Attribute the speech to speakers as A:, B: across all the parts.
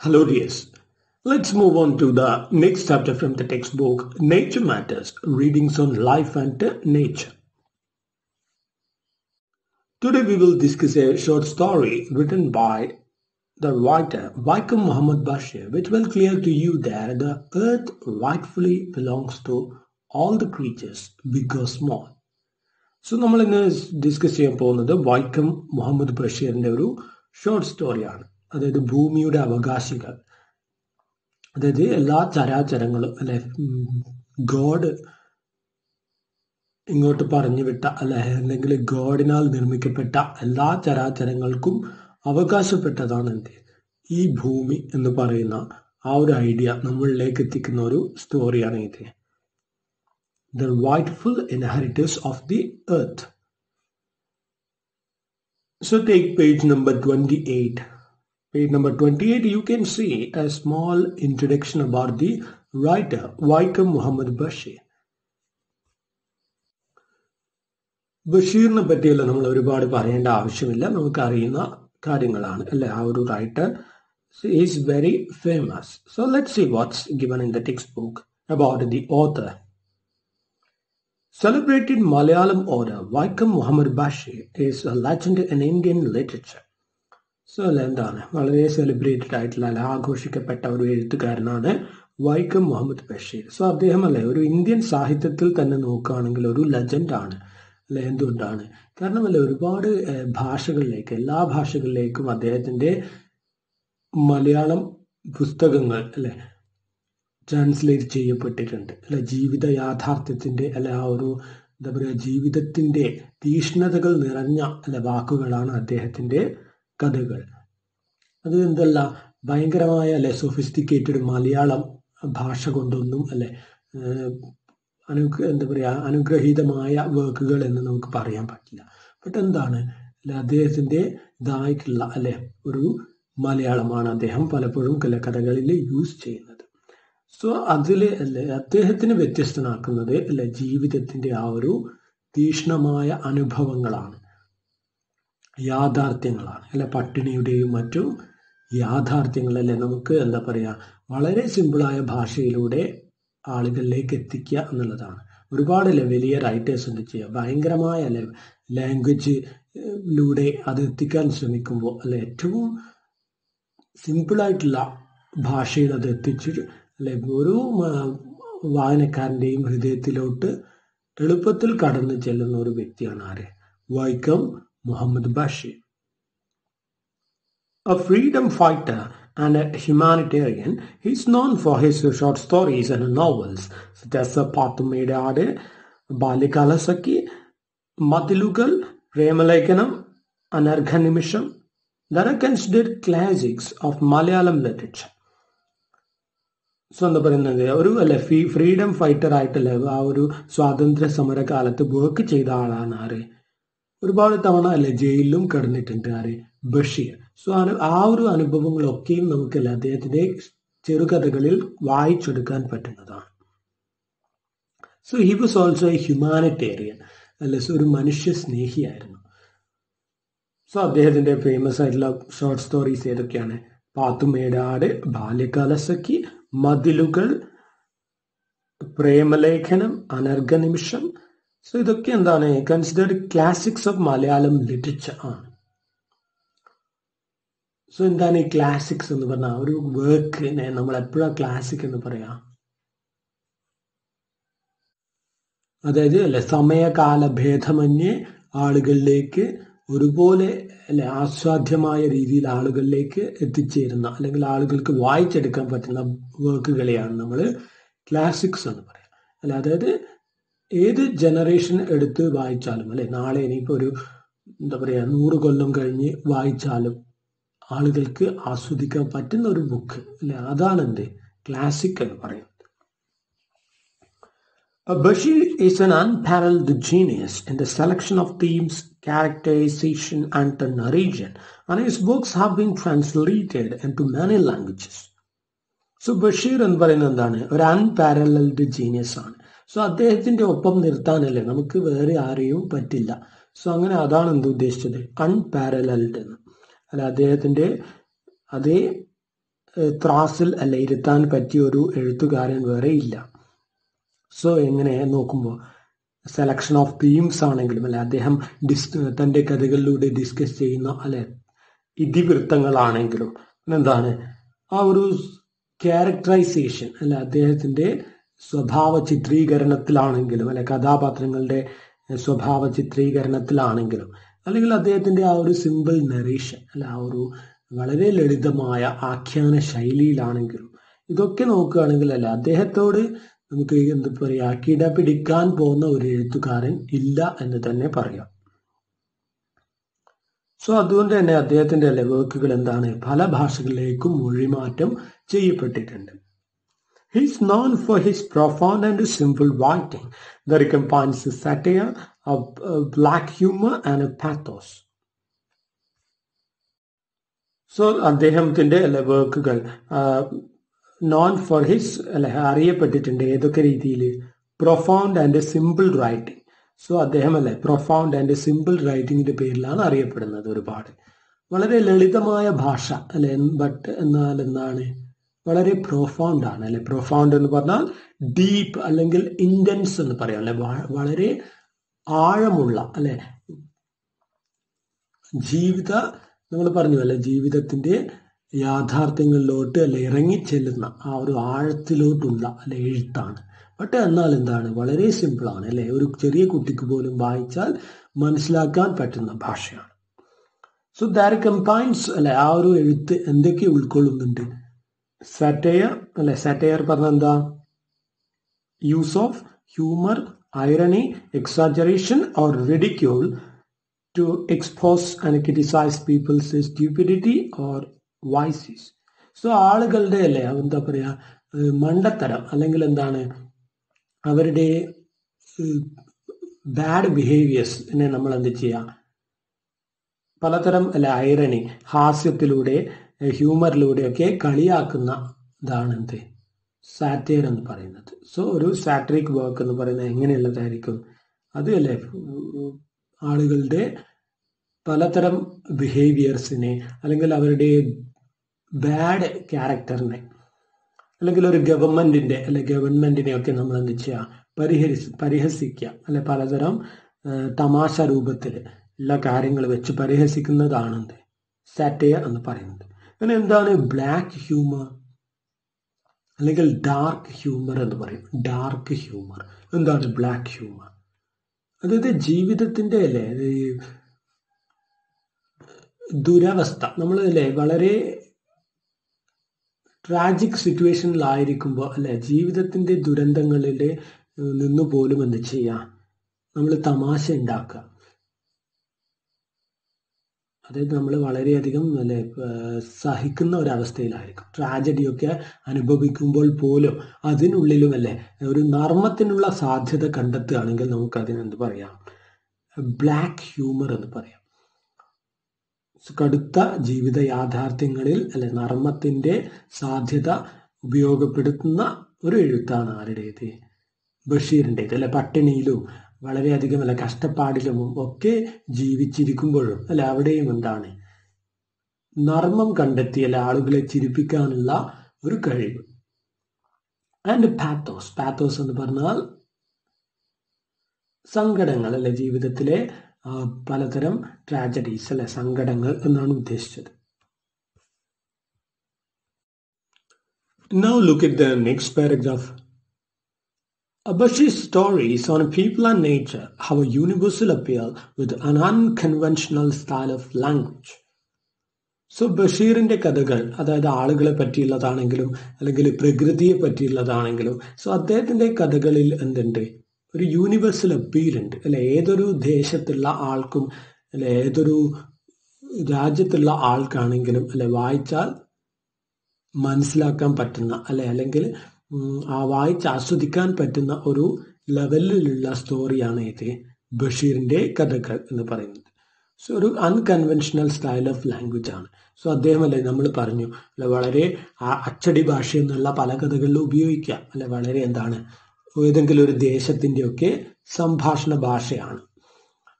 A: Hello, dears. Let's move on to the next chapter from the textbook Nature Matters Readings on Life and Nature. Today, we will discuss a short story written by the writer Vaikom Muhammad Bashir, which will clear to you that the earth rightfully belongs to all the creatures, big or small. So നമ്മൾ ഇന്ന് discuss ചെയ്യാൻ പോകുന്നത് വൈക്കം മുഹമ്മദ് ബഷീറിന്റെ ഒരു short സ്റ്റോറിയാണ്. അതായത് ഭൂമിയുടെ അവകാശികൾ, അതായത് എല്ലാ ചരാചരങ്ങളും അല്ലെ, ഗോഡ് ഇങ്ങോട്ട് പറഞ്ഞു വിട്ട അല്ലെ, അല്ലെങ്കിൽ ഗോഡിനാൽ നിർമ്മിക്കപ്പെട്ട എല്ലാ ചരാചരങ്ങൾക്കും അവകാശപ്പെട്ടതാണ് എന്ത് ഈ ഭൂമി എന്ന് പറയുന്ന ആ ഒരു ഐഡിയ നമ്മളിലേക്ക് എത്തിക്കുന്ന ഒരു സ്റ്റോറിയാണ് ഇത്. The rightful inheritors of the earth. So take page number 28. Page number 28, you can see a small introduction about the writer Vaikom Muhammad Bashir. ബഷീറിനെ പറ്റിയല്ല നമ്മൾ ഒരുപാട് പറയേണ്ട ആവശ്യമില്ല, നമുക്കറിയുന്ന കാര്യങ്ങളാണ് അല്ലെ. ആ ഒരു writer is very famous. So let's see what's given in the textbook about the author. Celebrated Malayalam author Vaikom Muhammad Bashir is a legend in Indian literature. So എന്താണ് വളരെ സെലിബ്രേറ്റഡ് ആയിട്ടുള്ള അല്ലെ ആഘോഷിക്കപ്പെട്ട ഒരു എഴുത്തുകാരനാണ് വൈക്കം മുഹമ്മദ് ബഷീർ. സോ അദ്ദേഹം അല്ലെ ഒരു Indian സാഹിത്യത്തിൽ തന്നെ നോക്കുകയാണെങ്കിൽ ഒരു ലെജൻഡാണ് അല്ലെ. എന്തുകൊണ്ടാണ്? കാരണം അല്ലെ ഒരുപാട് ഭാഷകളിലേക്ക്, എല്ലാ ഭാഷകളിലേക്കും അദ്ദേഹത്തിന്റെ മലയാളം പുസ്തകങ്ങൾ അല്ലെ ട്രാൻസ്ലേറ്റ് ചെയ്യപ്പെട്ടിട്ടുണ്ട് അല്ലെ. ജീവിത യാഥാർത്ഥ്യത്തിന്റെ അല്ലെ ആ ഒരു എന്താ പറയുക, ജീവിതത്തിന്റെ തീഷ്ണതകൾ നിറഞ്ഞ അല്ലെ വാക്കുകളാണ് അദ്ദേഹത്തിന്റെ കഥകൾ. അത് എന്തല്ല ഭയങ്കരമായ അല്ലെ സൊഫിസ്റ്റിക്കേറ്റഡ് മലയാളം ഭാഷ കൊണ്ടൊന്നും അല്ലെ എന്താ പറയുക അനുഗ്രഹീതമായ വർക്കുകൾ എന്ന് നമുക്ക് പറയാൻ പറ്റില്ല. ബട്ട് എന്താണ് അല്ലെ അദ്ദേഹത്തിന്റെ ഇതായിട്ടുള്ള അല്ലെ ഒരു മലയാളമാണ് അദ്ദേഹം പലപ്പോഴും കഥകളിൽ യൂസ് ചെയ്യുന്നത്. സോ അതിൽ അല്ലെ അദ്ദേഹത്തിന് വ്യത്യസ്തനാക്കുന്നത് അല്ലെ ജീവിതത്തിന്റെ ആ ഒരു തീഷ്ണമായ അനുഭവങ്ങളാണ്, യാഥാർത്ഥ്യങ്ങളാണ് അല്ലെ. പട്ടിണിയുടെയും മറ്റു യാഥാർത്ഥ്യങ്ങളല്ലേ നമുക്ക് എന്താ പറയുക വളരെ സിമ്പിളായ ഭാഷയിലൂടെ ആളുകളിലേക്ക് എത്തിക്കുക എന്നുള്ളതാണ്. ഒരുപാട് അല്ലെ വലിയ റൈറ്റേഴ്സ് ഉണ്ട് ചെയ്യുക, ഭയങ്കരമായ അല്ലെ ലാംഗ്വേജിലൂടെ അത് എത്തിക്കാൻ ശ്രമിക്കുമ്പോൾ അല്ലെ ഏറ്റവും സിമ്പിളായിട്ടുള്ള ഭാഷയിൽ അത് എത്തിച്ച് അല്ലെ ഒരു വായനക്കാരൻ്റെയും ഹൃദയത്തിലോട്ട് എളുപ്പത്തിൽ കടന്നു ചെല്ലുന്ന ഒരു വ്യക്തിയാണ് ആര്? Vaikom Muhammad Basheer. A freedom fighter and a humanitarian, he is known for his short stories and novels such as Pathumedade, Balikalasaki, Mathilugal, Premalekhanam, Anarghanimisham, that are considered classics of Malayalam literature. So എന്താ പറയുന്നത് ഒരു അല്ലെ ഫ്രീഡം ഫൈറ്റർ ആയിട്ടല്ലേ ആ ഒരു സ്വാതന്ത്ര്യ സമര കാലത്ത് വർക്ക് ചെയ്ത ആളാണ് ആര്? ഒരുപാട് തവണ അല്ലെ ജയിലിലും കിടന്നിട്ടുണ്ട് ആര്? ബഷീർ. സോ ആ ഒരു അനുഭവങ്ങളൊക്കെയും നമുക്കല്ലേ അദ്ദേഹത്തിന്റെ ചെറുകഥകളിൽ വായിച്ചെടുക്കാൻ പറ്റുന്നതാണ്. So he was also A humanitarian അല്ലെ, ഒരു മനുഷ്യ സ്നേഹിയായിരുന്നു. സോ അദ്ദേഹത്തിന്റെ ഫേമസ് ആയിട്ടുള്ള ഷോർട്ട് സ്റ്റോറീസ് ഏതൊക്കെയാണ്? പാത്തുമേടാട്, ബാല്യകാലസഖി, മതിലുകൾ, പ്രേമലേഖനം, അനർഘനിമിഷം. സോ ഇതൊക്കെ എന്താണ് considered classics of Malayalam literature ആണ്. സോ എന്താണ് ഈ ക്ലാസിക്സ് എന്ന് പറഞ്ഞാൽ? ഒരു വർക്കിനെ നമ്മൾ എപ്പോഴാണ് ക്ലാസിക് എന്ന് പറയാ? അതായത് അല്ലെ സമയകാല ഭേദമന്യേ ആളുകളിലേക്ക് ഒരുപോലെ അല്ലെ ആസ്വാദ്യമായ രീതിയിൽ ആളുകളിലേക്ക് എത്തിച്ചേരുന്ന അല്ലെങ്കിൽ ആളുകൾക്ക് വായിച്ചെടുക്കാൻ പറ്റുന്ന വർക്കുകളെയാണ് നമ്മൾ ക്ലാസിക്സ് എന്ന് പറയാം അല്ലെ. അതായത് ഏത് ജനറേഷൻ എടുത്ത് വായിച്ചാലും അല്ലെ, നാളെ ഇനിയിപ്പോൾ ഒരു എന്താ പറയുക 100 കൊല്ലം കഴിഞ്ഞ് വായിച്ചാലും ആളുകൾക്ക് ആസ്വദിക്കാൻ പറ്റുന്ന ഒരു ബുക്ക് അല്ലെ, അതാണ് എന്ത് ക്ലാസിക് എന്ന് പറയുന്നത്. Bashir is an unparalleled genius in the selection of themes, characterization, and the narration, and his books have been translated into many languages. So Bashir എന്ന് പറയുന്നത് എന്താണ്? ഒരു അൺപാരലൽഡ് ജീനിയസ് ആണ്. സോ അദ്ദേഹത്തിന്റെ ഒപ്പം നിർത്താനല്ലേ നമുക്ക് വേറെ ആരെയും പറ്റില്ല. സോ അങ്ങനെ അതാണ് എന്ത് ഉദ്ദേശിച്ചത്? അൺപാരലൽഡ് എന്ന് അല്ല, അദ്ദേഹത്തിന്റെ അതേ ത്രാസിൽ അല്ല ഇരുത്താൻ പറ്റിയ ഒരു എഴുത്തുകാരൻ വേറെ ഇല്ല. സോ എങ്ങനെ നോക്കുമ്പോൾ സെലക്ഷൻ ഓഫ് തീംസ് ആണെങ്കിലും അല്ലെ അദ്ദേഹം തൻ്റെ കഥകളിലൂടെ ഡിസ്കസ് ചെയ്യുന്ന അല്ലെ ഇതിവൃത്തങ്ങളാണെങ്കിലും എന്താണ് ആ ഒരു ക്യാരക്ടറൈസേഷൻ അല്ലെ അദ്ദേഹത്തിൻ്റെ സ്വഭാവ ചിത്രീകരണത്തിലാണെങ്കിലും അല്ലെ കഥാപാത്രങ്ങളുടെ സ്വഭാവ ചിത്രീകരണത്തിലാണെങ്കിലും അല്ലെങ്കിൽ അദ്ദേഹത്തിൻ്റെ ആ ഒരു സിമ്പിൾ നറേഷൻ അല്ല ആ ഒരു വളരെ ലളിതമായ ആഖ്യാന ശൈലിയിലാണെങ്കിലും ഇതൊക്കെ നോക്കുകയാണെങ്കിൽ അല്ല അദ്ദേഹത്തോട് നമുക്ക് എന്താ പറയുക കിടപിടിക്കാൻ പോകുന്ന ഒരു എഴുത്തുകാരൻ ഇല്ല എന്ന് തന്നെ പറയാം. സോ അതുകൊണ്ട് തന്നെ അദ്ദേഹത്തിന്റെ അല്ലെ വർക്കുകൾ എന്താണ് പല ഭാഷകളിലേക്കും മൊഴിമാറ്റം ചെയ്യപ്പെട്ടിട്ടുണ്ട്. He is known for his profound and simple writing that combines satire, black humor and pathos. So അദ്ദേഹത്തിന്റെ അല്ലെ വർക്കുകൾ നോൺ ഫോർ ഹിസ് അല്ലെ അറിയപ്പെട്ടിട്ടുണ്ട് ഏതൊക്കെ രീതിയിൽ profound and simple writing. So അദ്ദേഹം അല്ലെ പ്രൊഫൗണ്ട് ആൻഡ് സിമ്പിൾ റൈറ്റിംഗിന്റെ പേരിലാണ് അറിയപ്പെടുന്നത്. ഒരുപാട് വളരെ ലളിതമായ ഭാഷ അല്ലെ ബട്ട് എന്നാൽ എന്താണ് വളരെ പ്രൊഫൗണ്ട് ആണ് അല്ലെ. പ്രൊഫൗണ്ട് എന്ന് പറഞ്ഞാൽ ഡീപ്പ് അല്ലെങ്കിൽ ഇന്റൻസ് എന്ന് പറയാം അല്ലെ വളരെ ആഴമുള്ള അല്ലെ നമ്മൾ പറഞ്ഞു അല്ലെ ജീവിതത്തിന്റെ യാഥാർത്ഥ്യങ്ങളിലോട്ട് അല്ലെ ഇറങ്ങിച്ചെല്ലുന്ന ആ ഒരു ആഴത്തിലോട്ടുള്ള അല്ലെ എഴുത്താണ്. ബട്ട് എന്നാൽ എന്താണ് വളരെ സിമ്പിളാണ് അല്ലെ ഒരു ചെറിയ കുട്ടിക്ക് പോലും വായിച്ചാൽ മനസ്സിലാക്കാൻ പറ്റുന്ന ഭാഷയാണ്. സോ ദാറ്റ് കമ്പൈൻസ് അല്ലെ ആ ഒരു എഴുത്ത് എന്തൊക്കെ ഉൾക്കൊള്ളുന്നുണ്ട്? സാറ്റയർ അല്ലെ സാറ്റയർ പറഞ്ഞ എന്താ use of humour, irony, exaggeration or ridicule to expose and criticize people's stupidity or vices. So ആളുകളുടെ അല്ലേ എന്താ പറയാ മണ്ടത്തരം അല്ലെങ്കിൽ എന്താണ് അവരുടെ ബാഡ് ബിഹേവിയേഴ്സിനെ നമ്മൾ എന്ത് ചെയ്യാം പലതരം അല്ലെ ഐറണി ഹാസ്യത്തിലൂടെ ഹ്യൂമറിലൂടെ ഒക്കെ കളിയാക്കുന്ന ഇതാണ് എന്ത് സാറ്റയർ എന്ന് പറയുന്നത്. സോ ഒരു സാറ്ററിക് വർക്ക് എന്ന് പറയുന്നത് എങ്ങനെയുള്ളതായിരിക്കും? അത് അല്ലേ ആളുകളുടെ പലതരം ബിഹേവിയേഴ്സിനെ അല്ലെങ്കിൽ അവരുടെ ബാഡ് ക്യാരക്ടറിനെ അല്ലെങ്കിൽ ഒരു ഗവൺമെന്റിനെ ഒക്കെ നമ്മൾ എന്ത് ചെയ്യുക പരിഹസിക്കുക അല്ലെ പലതരം തമാശ രൂപത്തിൽ ഉള്ള കാര്യങ്ങൾ വെച്ച് പരിഹസിക്കുന്നതാണ് എന്ത് സാറ്റയർ എന്ന് പറയുന്നത്. പിന്നെ എന്താണ് ബ്ലാക്ക് ഹ്യൂമർ അല്ലെങ്കിൽ ഡാർക്ക് ഹ്യൂമർ എന്ന് പറയും. ഡാർക്ക് ഹ്യൂമർ എന്താണ് ബ്ലാക്ക് ഹ്യൂമർ? അതായത് ജീവിതത്തിന്റെ അല്ലേ ദുരവസ്ഥ നമ്മളല്ലേ വളരെ ട്രാജിക് സിറ്റുവേഷനിലായിരിക്കുമ്പോൾ അല്ലെ ജീവിതത്തിന്റെ ദുരന്തങ്ങളിലെ നിന്ന് പോലും എന്ത് ചെയ്യാം നമ്മൾ തമാശ ഉണ്ടാക്കുക. അതായത് നമ്മൾ വളരെയധികം അല്ലെ സഹിക്കുന്ന ഒരവസ്ഥയിലായിരിക്കും. ട്രാജഡിയൊക്കെ അനുഭവിക്കുമ്പോൾ പോലും അതിനുള്ളിലും അല്ലെ ഒരു നർമ്മത്തിനുള്ള സാധ്യത കണ്ടെത്തുകയാണെങ്കിൽ നമുക്ക് അതിനെന്ത് പറയാം ബ്ലാക്ക് ഹ്യൂമർ എന്ന് പറയാം. കടുത്ത ജീവിത യാഥാർത്ഥ്യങ്ങളിൽ അല്ലെ നർമ്മത്തിന്റെ സാധ്യത ഉപയോഗപ്പെടുത്തുന്ന ഒരു എഴുത്താണ് ആരുടേത്? ബഷീറിൻ്റെത് അല്ലെ. പട്ടിണിയിലും വളരെയധികം അല്ലെ കഷ്ടപ്പാടിലും ഒക്കെ ജീവിച്ചിരിക്കുമ്പോഴും അല്ലെ അവിടെയും എന്താണ് നർമ്മം കണ്ടെത്തി അല്ലെ ആളുകളെ ചിരിപ്പിക്കാനുള്ള ഒരു കഴിവ്. ആൻഡ് പാത്തോസ് എന്ന് പറഞ്ഞാൽ സങ്കടങ്ങൾ അല്ലെ ജീവിതത്തിലെ പലതരം ട്രാജഡീസ് അല്ലെ സങ്കടങ്ങൾ എന്നാണ് ഉദ്ദേശിച്ചത്. Now look at the next paragraph. Bashir's stories on people and nature have a universal appeal with an unconventional style of language. So ബഷീറിന്റെ കഥകൾ അതായത് ആളുകളെ പറ്റിയുള്ളതാണെങ്കിലും അല്ലെങ്കിൽ പ്രകൃതിയെ പറ്റിയുള്ളതാണെങ്കിലും സോ അദ്ദേഹത്തിന്റെ കഥകളിൽ എന്തുണ്ട് ഒരു യൂണിവേഴ്സൽ അപ്പീൽ ഉണ്ട് അല്ലെ. ഏതൊരു ദേശത്തുള്ള ആൾക്കും അല്ലെ ഏതൊരു രാജ്യത്തുള്ള ആൾക്കാണെങ്കിലും അല്ലെ വായിച്ചാൽ മനസ്സിലാക്കാൻ പറ്റുന്ന അല്ലെ അല്ലെങ്കിൽ ആ വായിച്ച് ആസ്വദിക്കാൻ പറ്റുന്ന ഒരു ലെവലിലുള്ള സ്റ്റോറിയാണ് ഇത് ബഷീറിന്റെ കഥകൾ എന്ന് പറയുന്നത്. സോ ഒരു അൺകൺവെൻഷണൽ സ്റ്റൈൽ ഓഫ് ലാംഗ്വേജ് ആണ്. സോ അദ്ദേഹം അല്ലെ നമ്മൾ പറഞ്ഞു അല്ലെ വളരെ അച്ചടി ഭാഷ എന്നുള്ള പല കഥകളിലും ഉപയോഗിക്കാം അല്ലെ വളരെ എന്താണ് ഏതെങ്കിലും ഒരു ദേശത്തിൻ്റെയൊക്കെ സംഭാഷണ ഭാഷയാണ്.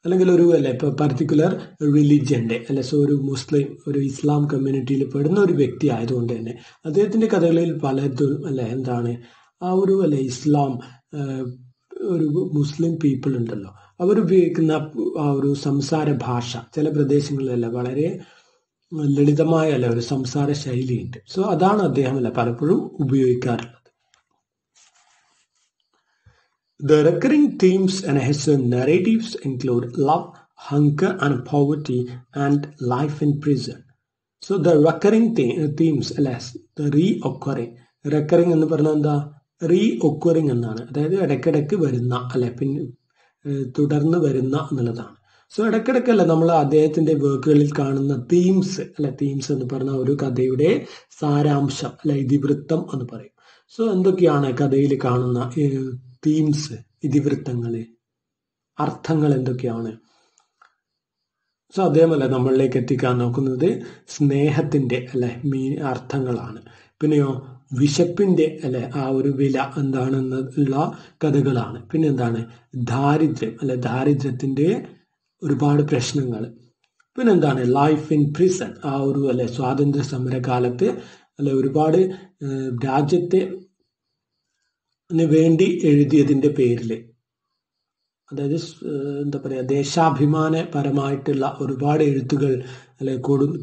A: അല്ലെങ്കിൽ ഒരു അല്ലെ ഇപ്പോൾ പർട്ടിക്കുലർ റിലിജ്യൻ്റെ അല്ലെ സോ ഒരു മുസ്ലിം ഒരു ഇസ്ലാം കമ്മ്യൂണിറ്റിയിൽ പെടുന്ന ഒരു വ്യക്തി ആയതുകൊണ്ട് തന്നെ അദ്ദേഹത്തിൻ്റെ കഥകളിൽ പലതും അല്ലെ എന്താണ് ആ ഒരു അല്ലെ ഇസ്ലാം ഒരു മുസ്ലിം പീപ്പിൾ ഉണ്ടല്ലോ അവരുപയോഗിക്കുന്ന ആ ഒരു സംസാര ഭാഷ ചില പ്രദേശങ്ങളിലല്ല വളരെ ലളിതമായ അല്ല ഒരു സംസാര ശൈലിയുണ്ട്. സോ അതാണ് അദ്ദേഹം അല്ല പലപ്പോഴും ഉപയോഗിക്കാറുള്ളത്. The recurring themes in his narratives include love, hunger and poverty, and life in prison. So the recurring themes, alas, the reoccurring. Recurring എന്ന് പറഞ്ഞാൽ എന്താ? റീഒക്കറിങ് എന്നാണ്. അതായത് ഇടയ്ക്കിടയ്ക്ക് വരുന്ന അല്ലെ പിന്നെ തുടർന്ന് വരുന്ന എന്നുള്ളതാണ്. സോ ഇടയ്ക്കിടയ്ക്കല്ല നമ്മൾ അദ്ദേഹത്തിന്റെ വർക്കുകളിൽ കാണുന്ന തീംസ് അല്ലെ തീംസ് എന്ന് പറഞ്ഞ ഒരു കഥയുടെ സാരാംശം അല്ലെ ഇതിവൃത്തം എന്ന് പറയും. സോ എന്തൊക്കെയാണ് കഥയിൽ കാണുന്ന തീംസ് ഇതിവൃത്തങ്ങള് അർത്ഥങ്ങൾ എന്തൊക്കെയാണ്? സോ അതേപോലെ നമ്മളിലേക്ക് എത്തിക്കാൻ നോക്കുന്നത് സ്നേഹത്തിന്റെ അല്ലെ അർത്ഥങ്ങളാണ്. പിന്നെയോ വിശപ്പിന്റെ അല്ലെ ആ ഒരു വില എന്താണെന്നുള്ള കഥകളാണ്. പിന്നെ എന്താണ് ദാരിദ്ര്യം അല്ലെ ദാരിദ്ര്യത്തിന്റെ ഒരുപാട് പ്രശ്നങ്ങൾ. പിന്നെന്താണ് ലൈഫ് ഇൻ പ്രിസൺ ആ ഒരു അല്ലെ സ്വാതന്ത്ര്യ സമരകാലത്ത് അല്ലെ ഒരുപാട് രാജ്യത്തെ വേണ്ടി എഴുതിയതിന്റെ പേരിൽ അതായത് എന്താ പറയുക ദേശാഭിമാനപരമായിട്ടുള്ള ഒരുപാട് എഴുത്തുകൾ അല്ലെ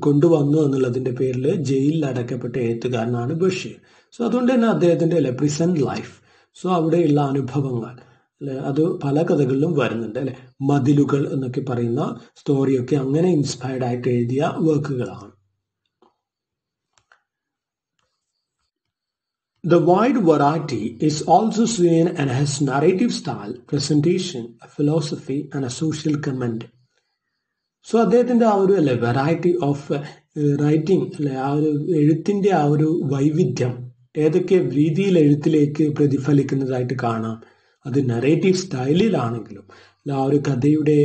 A: കൊണ്ടുവന്നു എന്നുള്ളതിന്റെ പേരിൽ ജയിലിൽ അടക്കപ്പെട്ട എഴുത്തുകാരനാണ് ബഷീർ. സോ അതുകൊണ്ട് തന്നെ അദ്ദേഹത്തിന്റെ അല്ലെ പ്രിസൺ ലൈഫ് സോ അവിടെയുള്ള അനുഭവങ്ങൾ അല്ലെ അത് പല കഥകളിലും വരുന്നുണ്ട് അല്ലെ മതിലുകൾ എന്നൊക്കെ പറയുന്ന സ്റ്റോറിയൊക്കെ അങ്ങനെ ഇൻസ്പയർഡ് ആയിട്ട് എഴുതിയ വർക്കുകളാണ്. The wide variety is also seen in his narrative style, presentation, philosophy and a social comment. So അദ്ദേഹത്തിന്റെ ആ ഒരു അല്ലെ വെറൈറ്റി ഓഫ് റൈറ്റിംഗ് അല്ലെ ആ ഒരു എഴുത്തിന്റെ ആ ഒരു വൈവിധ്യം ഏതൊക്കെ രീതിയിൽ എഴുത്തിലേക്ക് പ്രതിഫലിക്കുന്നതായിട്ട് കാണാം. അത് നറേറ്റീവ് സ്റ്റൈലിലാണെങ്കിലും അല്ല ആ ഒരു കഥയുടെ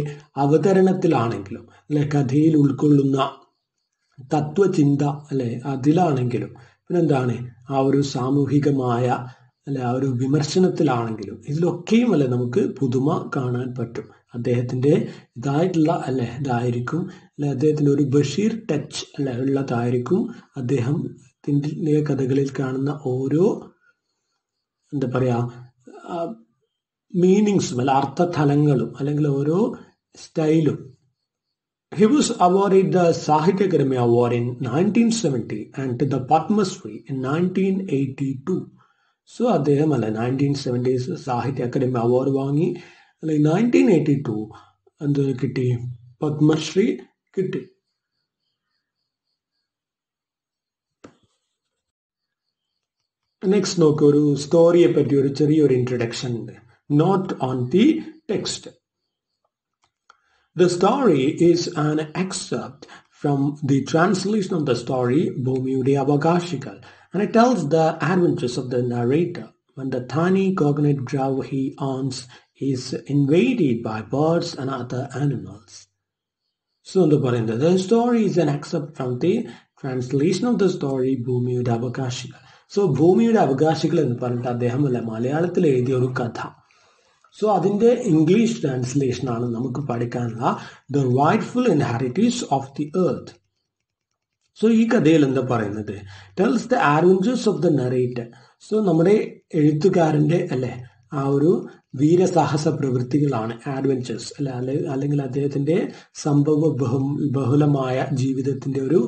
A: അവതരണത്തിലാണെങ്കിലും അല്ലെ കഥയിൽ ഉൾക്കൊള്ളുന്ന തത്വചിന്ത അല്ലെ അതിലാണെങ്കിലും പിന്നെന്താണ് ആ ഒരു സാമൂഹികമായ അല്ലെ ആ ഒരു വിമർശനത്തിലാണെങ്കിലും ഇതിലൊക്കെയും അല്ലെ നമുക്ക് പുതുമ കാണാൻ പറ്റും. അദ്ദേഹത്തിന്റെ ഇതായിട്ടുള്ള അല്ലെ ഇതായിരിക്കും അല്ലെ അദ്ദേഹത്തിന്റെ ഒരു ബഷീർ ടച്ച് അല്ലെ ഉള്ളതായിരിക്കും അദ്ദേഹത്തിന്റെ കഥകളിൽ കാണുന്ന ഓരോ എന്താ പറയാ മീനിങ്സും അല്ല അർത്ഥതലങ്ങളും അല്ലെങ്കിൽ ഓരോ സ്റ്റൈലും. He was awarded the Sahitya Akademi Award in 1970 and the Padma Shri in 1982. So അദ്ദേഹം അല്ലെ 1970s സാഹിത്യ അക്കാദമി അവാർഡ് വാങ്ങി അല്ലെ 1982 എന്ത് കിട്ടി പത്മശ്രീ കിട്ടി. നെക്സ്റ്റ് നോക്ക് ഒരു സ്റ്റോറിയെ പറ്റി ഒരു ചെറിയൊരു ഇൻട്രൊഡക്ഷൻ ഉണ്ട്. Note on the text. The story is an excerpt from the translation of the story Bhumiyude Avagashikal, and it tells the adventures of the narrator when the tiny coconut grove he owns is invaded by birds and other animals. So the story is an excerpt from the translation of the story Bhumiyude Avagashikal. So Bhumiyude Avagashikal എന്ന് പറഞ്ഞിട്ട് അദ്ദേഹം മലയാളത്തിൽ എഴുതിയ ഒരു കഥ. So അതിന്റെ English translation ആണ് നമുക്ക് പഠിക്കാനുള്ള the rightful inheritors of the earth. So ഈ കഥയിൽ എന്താ പറയുന്നത് tells the adventures of the narrator. So നമ്മുടെ എഴുത്തുകാരന്റെ അല്ലെ ആ ഒരു വീരസാഹസ പ്രവൃത്തികളാണ് അഡ്വഞ്ചേഴ്സ് അല്ലെങ്കിൽ അദ്ദേഹത്തിന്റെ സംഭവ ബഹുലമായ ജീവിതത്തിന്റെ ഒരു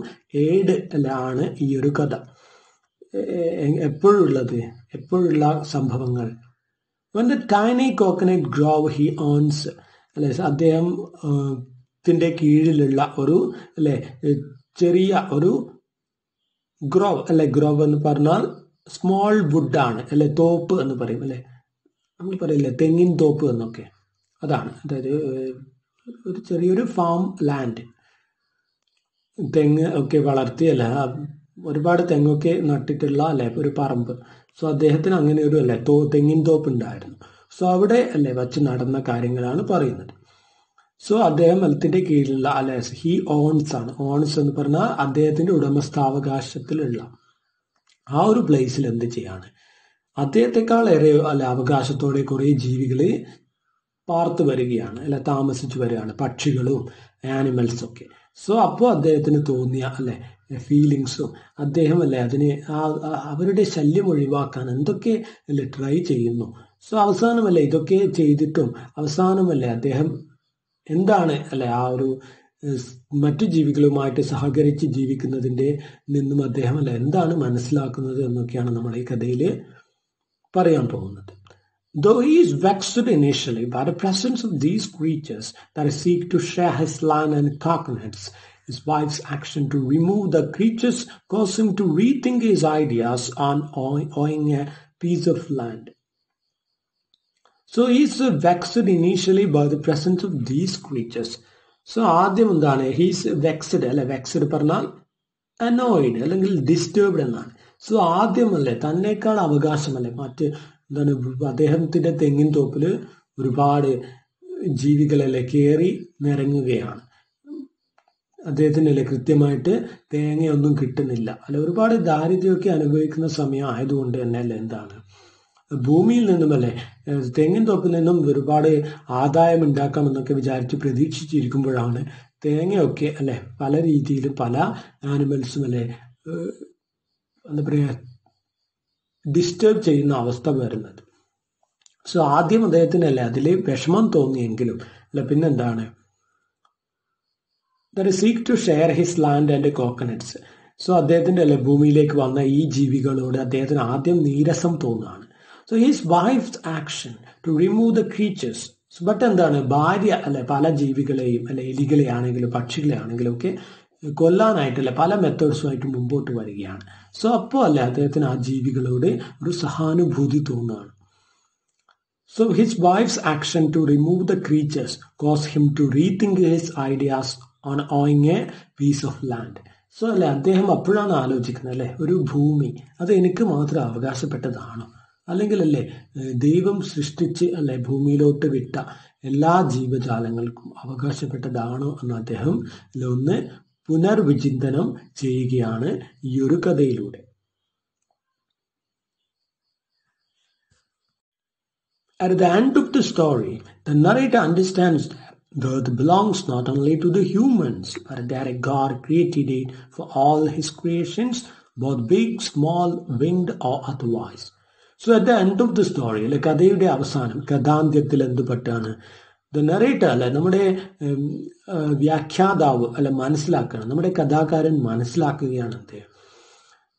A: ഏഡ് ആണ് ഈ ഒരു കഥ. എപ്പോഴുള്ള സംഭവങ്ങൾ. When the tiny coconut grove he owns അല്ലെ അദ്ദേഹത്തിന്റെ കീഴിലുള്ള ഒരു അല്ലെ ചെറിയ ഒരു ഗ്രോവ് അല്ലെ ഗ്രോവ് എന്ന് പറഞ്ഞാൽ സ്മോൾ വുഡ് ആണ് അല്ലെ തോപ്പ് എന്ന് പറയും അല്ലെ നമ്മൾ പറയില്ലേ തെങ്ങിൻ തോപ്പ് എന്നൊക്കെ അതാണ്. അതായത് ഒരു ചെറിയൊരു ഫാം ലാൻഡ് തെങ്ങ് ഒക്കെ വളർത്തി അല്ലെ ഒരുപാട് തെങ്ങൊക്കെ നട്ടിട്ടുള്ള അല്ലെ ഒരു പറമ്പ്. സോ അദ്ദേഹത്തിന് അങ്ങനെ ഒരു അല്ലെ തെങ്ങിൻ തോപ്പ് ഉണ്ടായിരുന്നു. സോ അവിടെ അല്ലെ വച്ച് നടന്ന കാര്യങ്ങളാണ് പറയുന്നത്. സോ അദ്ദേഹം അദ്ദേഹത്തിന്റെ കീഴിലുള്ള അല്ലെ ഹി ഓൺസ് ആണ്. ഓൺസ് എന്ന് പറഞ്ഞാൽ അദ്ദേഹത്തിന്റെ ഉടമസ്ഥാവകാശത്തിലുള്ള ആ ഒരു പ്ലേസിൽ എന്ത് ചെയ്യാണ് അദ്ദേഹത്തെക്കാൾ ഏറെ അല്ലെ അവകാശത്തോടെ കുറെ ജീവികള് പാർത്ത് വരികയാണ്, അല്ലെ താമസിച്ചു വരികയാണ്, പക്ഷികളും ആനിമൽസും ഒക്കെ. സോ അപ്പോൾ അദ്ദേഹത്തിന് തോന്നിയ അല്ലെ ഫീലിങ്സും അദ്ദേഹം അല്ലെ അതിനെ അവരുടെ ശല്യം ഒഴിവാക്കാൻ എന്തൊക്കെ അല്ലെ ട്രൈ ചെയ്യുന്നു. സോ അവസാനമല്ലേ ഇതൊക്കെ ചെയ്തിട്ടും അവസാനമല്ലേ അദ്ദേഹം എന്താണ് അല്ലെ ആ ഒരു മറ്റു ജീവികളുമായിട്ട് സഹകരിച്ച് ജീവിക്കുന്നതിൻ്റെ നിന്നും അദ്ദേഹം അല്ലെ എന്താണ് മനസ്സിലാക്കുന്നത് എന്നൊക്കെയാണ് നമ്മൾ ഈ കഥയിൽ പറയാൻ പോകുന്നത്. Though he is vexed initially by the presence of these creatures that seek to share his land and coconuts, his wife's action to remove the creatures caused him to rethink his ideas on owning a piece of land. So he is vexed initially by the presence of these creatures. So ആദ്യം എന്താണ്, he's വെക്സ്ഡ് അല്ലെ, വെക്സ്ഡ് പറഞ്ഞാൽ annoyed അല്ലെങ്കിൽ disturbed എന്നാണ്. So ആദ്യമല്ലേ തന്നേക്കാൾ അവകാശമല്ലേ മറ്റ് എന്താണ് അദ്ദേഹത്തിന്റെ തെങ്ങിൻ തോപ്പിൽ ഒരുപാട് ജീവികളല്ലേ കയറി നിരങ്ങുകയാണ്. അദ്ദേഹത്തിനല്ലേ കൃത്യമായിട്ട് തേങ്ങയൊന്നും കിട്ടുന്നില്ല, അല്ലെ ഒരുപാട് ദാരിദ്ര്യമൊക്കെ അനുഭവിക്കുന്ന സമയം ആയതുകൊണ്ട് തന്നെ അല്ലേ എന്താണ് ഭൂമിയിൽ നിന്നുമല്ലേ തെങ്ങിൻ തോപ്പിൽ നിന്നും ഒരുപാട് ആദായം ഉണ്ടാക്കാമെന്നൊക്കെ വിചാരിച്ച് പ്രതീക്ഷിച്ചിരിക്കുമ്പോഴാണ് തേങ്ങയൊക്കെ അല്ലെ പല രീതിയിലും പല ആനിമൽസും അല്ലെ എന്താ പറയുക ഡിസ്റ്റർബ് ചെയ്യുന്ന അവസ്ഥ വരുന്നത്. സോ ആദ്യം അദ്ദേഹത്തിനല്ലേ അതിൽ വിഷമം തോന്നിയെങ്കിലും അല്ലെ പിന്നെന്താണ് seek to share his land and coconuts. So അദ്ദേഹത്തിന്റെ അല്ലെ ഭൂമിയിലേക്ക് വന്ന ഈ ജീവികളോട് അദ്ദേഹത്തിന് ആദ്യം നീരസം തോന്നുകയാണ്. So his wife's action to remove the creatures. But എന്താണ് ഭാര്യ അല്ലെ പല ജീവികളെയും അല്ലെ എലികളെ ആണെങ്കിലും പക്ഷികളെ ആണെങ്കിലും ഒക്കെ കൊല്ലാനായിട്ടല്ല പല മെത്തേഡ്സുമായിട്ട് മുമ്പോട്ട് വരികയാണ്. സോ അപ്പോൾ അല്ലെ അദ്ദേഹത്തിന് ആ ജീവികളോട് ഒരു സഹാനുഭൂതി തോന്നുകയാണ്. So his wife's action to remove the creatures cause him to rethink his ideas on owing a piece of land. So അല്ലെ അദ്ദേഹം അപ്പോഴാണ് ആലോചിക്കുന്നത് അല്ലെ ഒരു ഭൂമി അത് എനിക്ക് മാത്രം അവകാശപ്പെട്ടതാണോ, അല്ലെങ്കിൽ അല്ലേ ദൈവം സൃഷ്ടിച്ച് അല്ലെ ഭൂമിയിലോട്ട് വിട്ട എല്ലാ ജീവജാലങ്ങൾക്കും അവകാശപ്പെട്ടതാണോ എന്ന് അദ്ദേഹം ഒന്ന് പുനർവിചിന്തനം ചെയ്യുകയാണ് ഈ ഒരു കഥയിലൂടെ. At the end of the story, the narrator understands that the earth belongs not only to the humans, but that God created it for all his creations, both big, small, winged or otherwise. So at the end of the story, അല്ലെ കഥയുടെ അവസാനം കഥാന്ത്യത്തിൽ എന്തുപെട്ടാണ് the narrator അല്ലെ നമ്മുടെ വ്യാഖ്യാതാവ് അല്ലെ മനസ്സിലാക്കണം, നമ്മുടെ കഥാകാരൻ മനസ്സിലാക്കുകയാണ് അദ്ദേഹം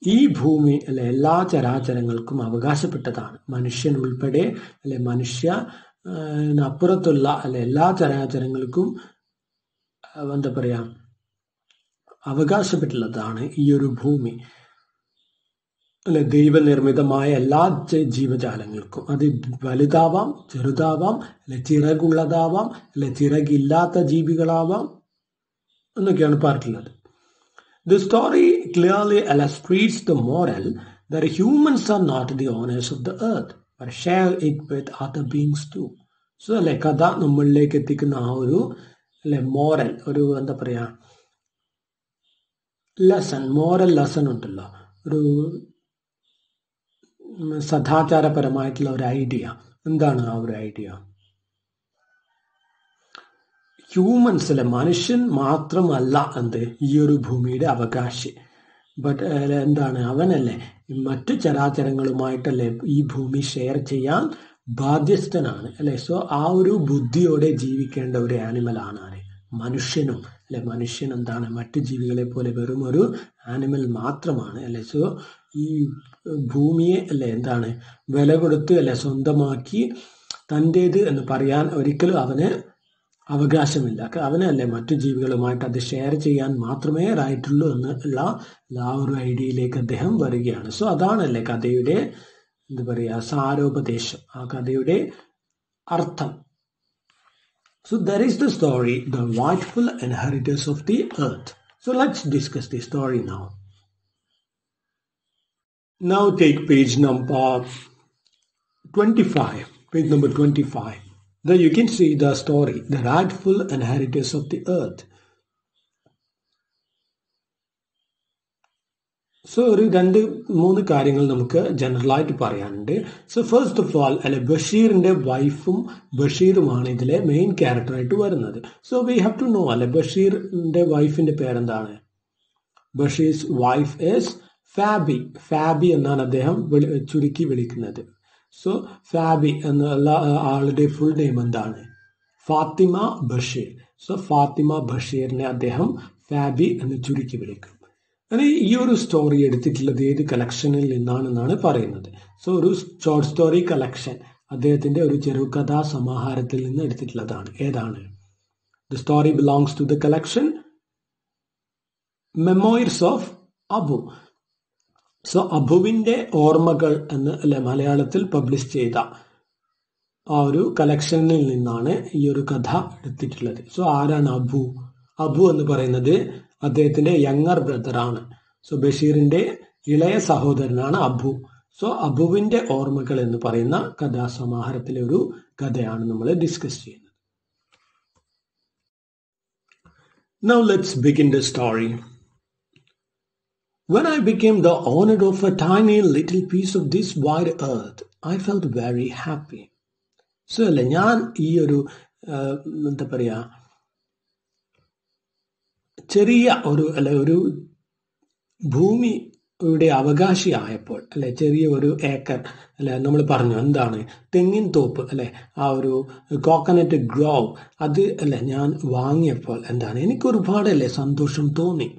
A: ഈ ഭൂമി അല്ലെ എല്ലാ ചരാചരങ്ങൾക്കും അവകാശപ്പെട്ടതാണ്, മനുഷ്യൻ ഉൾപ്പെടെ അല്ലെ മനുഷ്യ അപ്പുറത്തുള്ള അല്ലെ എല്ലാ ചരാചരങ്ങൾക്കും എന്താ പറയാ അവകാശപ്പെട്ടുള്ളതാണ് ഈ ഒരു ഭൂമി അല്ലെ ദൈവനിർമ്മിതമായ എല്ലാ ജീവജാലങ്ങൾക്കും. അത് വലുതാവാം ചെറുതാവാം അല്ലെ ചിറകുള്ളതാവാം അല്ലെ ചിറകില്ലാത്ത ജീവികളാവാം എന്നൊക്കെയാണ് പറഞ്ഞിട്ടുള്ളത്. The story clearly illustrates the moral that humans are not the owners of the earth, but share it with other beings too. So അല്ലെ കഥ നമ്മളിലേക്ക് എത്തിക്കുന്ന ആ ഒരു അല്ലെ മോറൽ ഒരു എന്താ പറയാ മോറൽ ലെസൺ ഉണ്ടല്ലോ, ഒരു സദാചാരപരമായിട്ടുള്ള ഒരു ഐഡിയ. എന്താണ് ആ ഒരു ഐഡിയ? ഹ്യൂമൻസ് അല്ലെ മനുഷ്യൻ മാത്രമല്ല എന്ത് ഈ ഒരു ഭൂമിയുടെ അവകാശി, ബട്ട് എന്താണ് അവനല്ലേ മറ്റു ചരാചരങ്ങളുമായിട്ടല്ലേ ഈ ഭൂമി ഷെയർ ചെയ്യാൻ ബാധ്യസ്ഥനാണ് അല്ലെ. സോ ആ ഒരു ബുദ്ധിയോടെ ജീവിക്കേണ്ട ഒരു ആനിമലാണ് ആര് മനുഷ്യനും അല്ലെ. മനുഷ്യൻ എന്താണ് മറ്റു ജീവികളെ പോലെ വെറും ഒരു ആനിമൽ മാത്രമാണ് അല്ലെ. സോ ഈ ഭൂമിയെ അല്ലെ എന്താണ് വില കൊടുത്ത് അല്ലെ സ്വന്തമാക്കി തൻ്റേത് എന്ന് പറയാൻ ഒരിക്കലും അവന് അവകാശമില്ല. അവനല്ലേ മറ്റു ജീവികളുമായിട്ട് അത് ഷെയർ ചെയ്യാൻ മാത്രമേ റൈറ്റുള്ളൂ എന്നുള്ള ആ ഒരു ഐഡിയയിലേക്ക് അദ്ദേഹം വരികയാണ്. സോ അതാണല്ലേ കഥയുടെ എന്താ പറയുക സാരോപദേശം, ആ കഥയുടെ അർത്ഥം. So that is the story, The Rightful Inheritors of the Earth. So let's discuss the story now. Now take page number 25. Page number 25. There you can see the story, The Rightful Inheritors of the Earth. So ഒരു 2-3 കാര്യങ്ങൾ നമുക്ക് general ആയിട്ട് പറയാനുണ്ട്. So first of all അല്ലെ ബഷീറിന്റെ വൈഫും ബഷീറുമാണ് ഇതിലെ main ക്യാരക്ടറായിട്ട് വരുന്നത്. So we have to know അല്ലെ ബഷീറിന്റെ വൈഫിന്റെ പേരെന്താണ്? Basheer's wife is Fabi. ഫാബി എന്നാണ് അദ്ദേഹം ചുരുക്കി വിളിക്കുന്നത്. സോ ഫാബി എന്നുള്ള ആളുടെ ഫുൾ നെയിം എന്താണ്? ഫാത്തിമ ബഷീർ. സോ ഫാത്തിമ ബഷീറിനെ അദ്ദേഹം ഫാബി എന്ന് ചുരുക്കി വിളിക്കും. അങ്ങനെ ഈ ഒരു സ്റ്റോറി എടുത്തിട്ടുള്ളത് ഏത് കളക്ഷനിൽ നിന്നാണെന്നാണ് പറയുന്നത്. സോ ഒരു ഷോർട്ട് സ്റ്റോറി കളക്ഷൻ, അദ്ദേഹത്തിന്റെ ഒരു ചെറുകഥാ സമാഹാരത്തിൽ നിന്ന് എടുത്തിട്ടുള്ളതാണ്. ഏതാണ്? The story belongs to the collection memoirs of Abu. So അബുവിന്റെ ഓർമ്മകൾ എന്ന് അല്ലെ മലയാളത്തിൽ പബ്ലിഷ് ചെയ്ത ആ ഒരു കളക്ഷനിൽ നിന്നാണ് ഈ ഒരു കഥ എടുത്തിട്ടുള്ളത്. സോ ആരാണ് അബു? അബു എന്ന് പറയുന്നത് അദ്ദേഹത്തിന്റെ യങ്ങർ ബ്രദർ ആണ്. സോ ബഷീറിന്റെ ഇളയ സഹോദരനാണ് അബു. സോ അബുവിന്റെ ഓർമ്മകൾ എന്ന് പറയുന്ന കഥാസമാഹാരത്തിലെ ഒരു കഥയാണ് നമ്മൾ ഡിസ്കസ് ചെയ്യുന്നത്. Now let's begin the story. When I became the owner of a tiny little piece of this wide earth, I felt very happy. So അല്ലെ ഞാൻ ഈ ഒരു എന്താ പറയാ ചെറിയ ഒരു ഭൂമിയുടെ അവകാശിയായപ്പോൾ അല്ലെ, ചെറിയ ഒരു ഏക്കർ അല്ലെ, നമ്മൾ പറഞ്ഞു എന്താണ് തെങ്ങിൻ തോപ്പ് അല്ലെ, ആ ഒരു കോക്കനട്ട് ഗ്രോവ് അത് അല്ലെ ഞാൻ വാങ്ങിയപ്പോൾ എന്താണ് എനിക്ക് ഒരുപാട് അല്ലെ സന്തോഷം തോന്നി.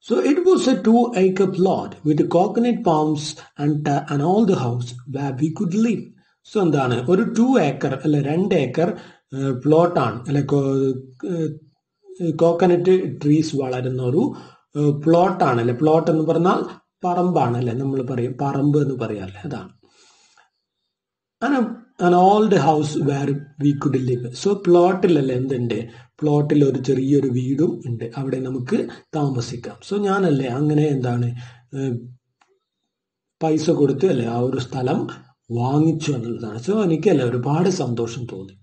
A: So it was a 2-acre plot with coconut palms and all the house where we could live. So എന്താണ് ഒരു 2 acre അല്ലെ 2 acre പ്ലോട്ടാണ് അല്ലെ, കോക്കനട്ട് ട്രീസ് വളരുന്ന ഒരു പ്ലോട്ടാണ് അല്ലെ. പ്ലോട്ട് എന്ന് പറഞ്ഞാൽ പറമ്പാണ് അല്ലെ, നമ്മൾ പറയും പറമ്പ് എന്ന് പറയാല്ലേ, അതാണ്. And all the house where we could live. So പ്ലോട്ടിലല്ലേ എന്തുണ്ട്? പ്ലോട്ടിൽ ഒരു ചെറിയൊരു വീടും ഉണ്ട്, അവിടെ നമുക്ക് താമസിക്കാം. സോ ഞാനല്ലേ അങ്ങനെ എന്താണ് പൈസ കൊടുത്ത് അല്ലെ ആ ഒരു സ്ഥലം വാങ്ങിച്ചു എന്നുള്ളതാണ്. സോ എനിക്കല്ലേ ഒരുപാട് സന്തോഷം തോന്നി.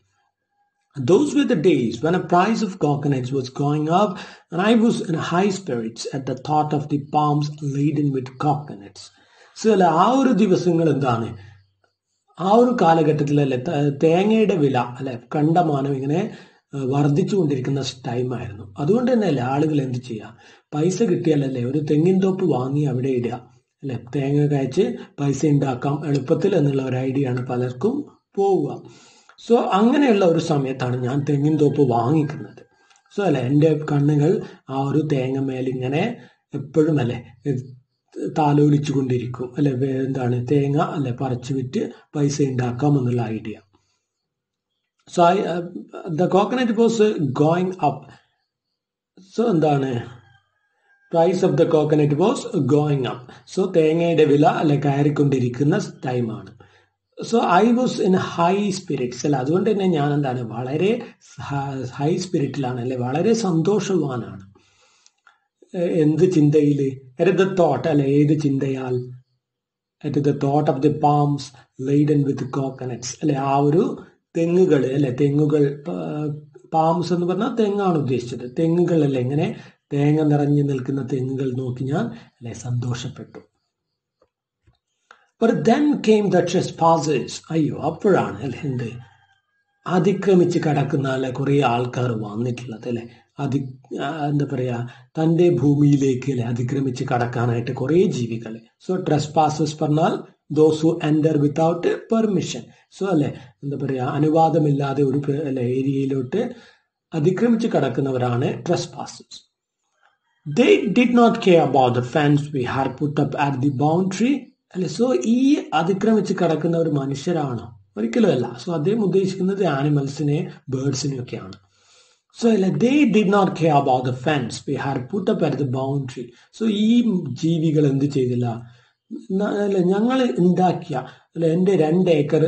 A: Those were the days when the price of coconuts was going up and I was in high spirits at the thought of the palms laden with coconuts. So അല്ലെ ആ ഒരു ദിവസങ്ങൾ എന്താണ്, ആ ഒരു കാലഘട്ടത്തിലല്ലേ തേങ്ങയുടെ വില അല്ലെ കണ്ടമാനം ഇങ്ങനെ വർദ്ധിച്ചുകൊണ്ടിരിക്കുന്ന ടൈമായിരുന്നു. അതുകൊണ്ട് തന്നെ അല്ലേ ആളുകൾ എന്ത് ചെയ്യുക, പൈസ കിട്ടിയാലല്ലേ ഒരു തെങ്ങിൻ തോപ്പ് വാങ്ങി അവിടെ ഇടുക അല്ലെ, തേങ്ങ കഴിച്ച് പൈസ ഉണ്ടാക്കാം എളുപ്പത്തിൽ എന്നുള്ള ഒരു ഐഡിയ ആണ് പലർക്കും പോവുക. സോ അങ്ങനെയുള്ള ഒരു സമയത്താണ് ഞാൻ തെങ്ങിൻ തോപ്പ് വാങ്ങിക്കുന്നത്. സോ അല്ലെ എൻ്റെ കണ്ണുകൾ ആ ഒരു തേങ്ങ മേലിങ്ങനെ എപ്പോഴും അല്ലെ താലോലിച്ചു കൊണ്ടിരിക്കും അല്ലെ, എന്താണ് തേങ്ങ അല്ലെ പറിച്ചു വിറ്റ് പൈസ ഉണ്ടാക്കാം എന്നുള്ള idea. So the coconut was going up. So എന്താണ് price of the coconut was going up. So തേങ്ങയുടെ വില അല്ലെ കയറിക്കൊണ്ടിരിക്കുന്ന ടൈമാണ്. So I was in high spirits അല്ല, അതുകൊണ്ട് തന്നെ ഞാൻ എന്താണ് വളരെ ഹൈ സ്പിരിറ്റിലാണ് അല്ലെ, വളരെ സന്തോഷവാനാണ്. എന്ത് ചിന്തയില്? അറ്റ് ദ തോട്ട് അല്ലെ, ഏത് ചിന്തയാൽ? At the thought of the palms laden with coconuts അല്ലെ, ആ ഒരു തെങ്ങുകൾ അല്ലെ, തെങ്ങുകൾ പാംസ് എന്ന് പറഞ്ഞാൽ തെങ്ങാണ് ഉദ്ദേശിച്ചത്. തെങ്ങുകൾ അല്ലെ, ഇങ്ങനെ തേങ്ങ നിറഞ്ഞു നിൽക്കുന്ന തെങ്ങുകൾ നോക്കി ഞാൻ അല്ലെ സന്തോഷപ്പെട്ടു. But then came the trespassers. അയ്യോ, അപ്പോഴാണ് അല്ലെ എന്ത് അതിക്രമിച്ച് കടക്കുന്ന അല്ലെ കുറെ ആൾക്കാർ വന്നിട്ടുള്ളത് അല്ലെ, എന്താ പറയാ തൻ്റെ ഭൂമിയിലേക്ക് അല്ലെ അതിക്രമിച്ച് കടക്കാനായിട്ട് കുറെ ജീവികൾ. സോ ട്രെസ്പാസേഴ്സ് പറഞ്ഞാൽ those who enter without permission. So അല്ലെ എന്താ പറയാ അനുവാദമില്ലാതെ ഒരു അല്ലെ ഏരിയയിലോട്ട് അതിക്രമിച്ച് കടക്കുന്നവരാണ് trespassers. They did not care about the fence we had put up at the boundary. അല്ലെ, സോ ഈ അതിക്രമിച്ച് കടക്കുന്ന ഒരു മനുഷ്യരാണോ? ഒരിക്കലും അല്ല. സോ അദ്ദേഹം ഉദ്ദേശിക്കുന്നത് ആനിമൽസിനെ, ബേർഡ്സിനെ ഒക്കെയാണ്. സോ അല്ലെ they did not care about the fence we had put up at the boundary. So ഈ ജീവികൾ എന്ത് ചെയ്തില്ല അല്ലെ, ഞങ്ങൾ ഉണ്ടാക്കിയ അല്ലെ എൻ്റെ 2 ഏക്കർ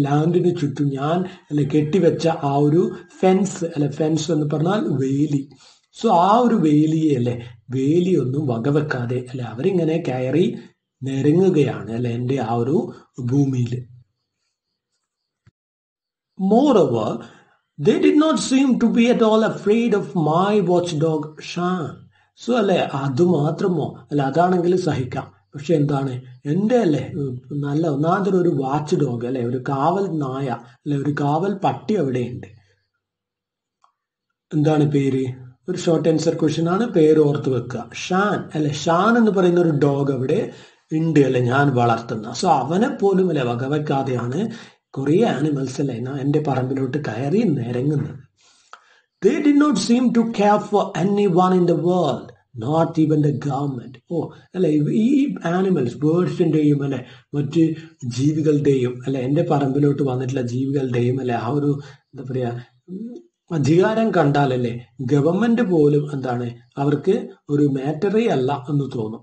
A: ലാൻഡിന് ചുറ്റും ഞാൻ അല്ലെ കെട്ടിവെച്ച ആ ഒരു ഫെൻസ് അല്ലെ, ഫെൻസ് എന്ന് പറഞ്ഞാൽ വേലി. സോ ആ ഒരു വേലിയെ അല്ലെ, വേലിയൊന്നും വകവെക്കാതെ അല്ലെ അവരിങ്ങനെ കയറി നെരങ്ങുകയാണ് അല്ലെ എൻ്റെ ആ ഒരു ഭൂമിയിൽ. Moreover, they did not seem to be at all afraid of my watchdog Shan. So അല്ലെ അതുമാത്രമോ അല്ല അതാണെങ്കിൽ സഹിക്കാം. പക്ഷെ എന്താണ് എൻ്റെ അല്ലേ നല്ല ഒന്നാമതൊരു ഒരു വാച്ച് ഡോഗ് അല്ലെ ഒരു കാവൽ നായ അല്ലെ ഒരു കാവൽ പട്ടി അവിടെയുണ്ട്. എന്താണ് പേര്? ഒരു ഷോർട്ട് ആൻസർ ക്വസ്റ്റ്യൻ ആണ്, പേര് ഓർത്ത് വെക്കുക. ഷാൻ അല്ലെ ഷാൻ എന്ന് പറയുന്ന ഒരു ഡോഗ് അവിടെ ഉണ്ട് അല്ലെ ഞാൻ വളർത്തുന്ന. സോ അവനെ പോലും അല്ലെ വകവെക്കാതെയാണ് കുറേ ആനിമൽസ് അല്ലെ എൻ്റെ പറമ്പിലോട്ട് കയറി നിരങ്ങുന്നത്. They did not seem to care for anyone in the world, not even the government. അല്ലെ ഈ ആനിമൽസ് ബേർഡ്സിന്റെയും അല്ലെ മറ്റ് ജീവികളുടെയും അല്ലെ എൻ്റെ പറമ്പിലോട്ട് വന്നിട്ടുള്ള ജീവികളുടെയും അല്ലെ ആ ഒരു എന്താ പറയാ അധികാരം കണ്ടാലല്ലേ ഗവൺമെന്റ് പോലും എന്താണ് അവർക്ക് ഒരു മാറ്ററേ അല്ല എന്ന് തോന്നും.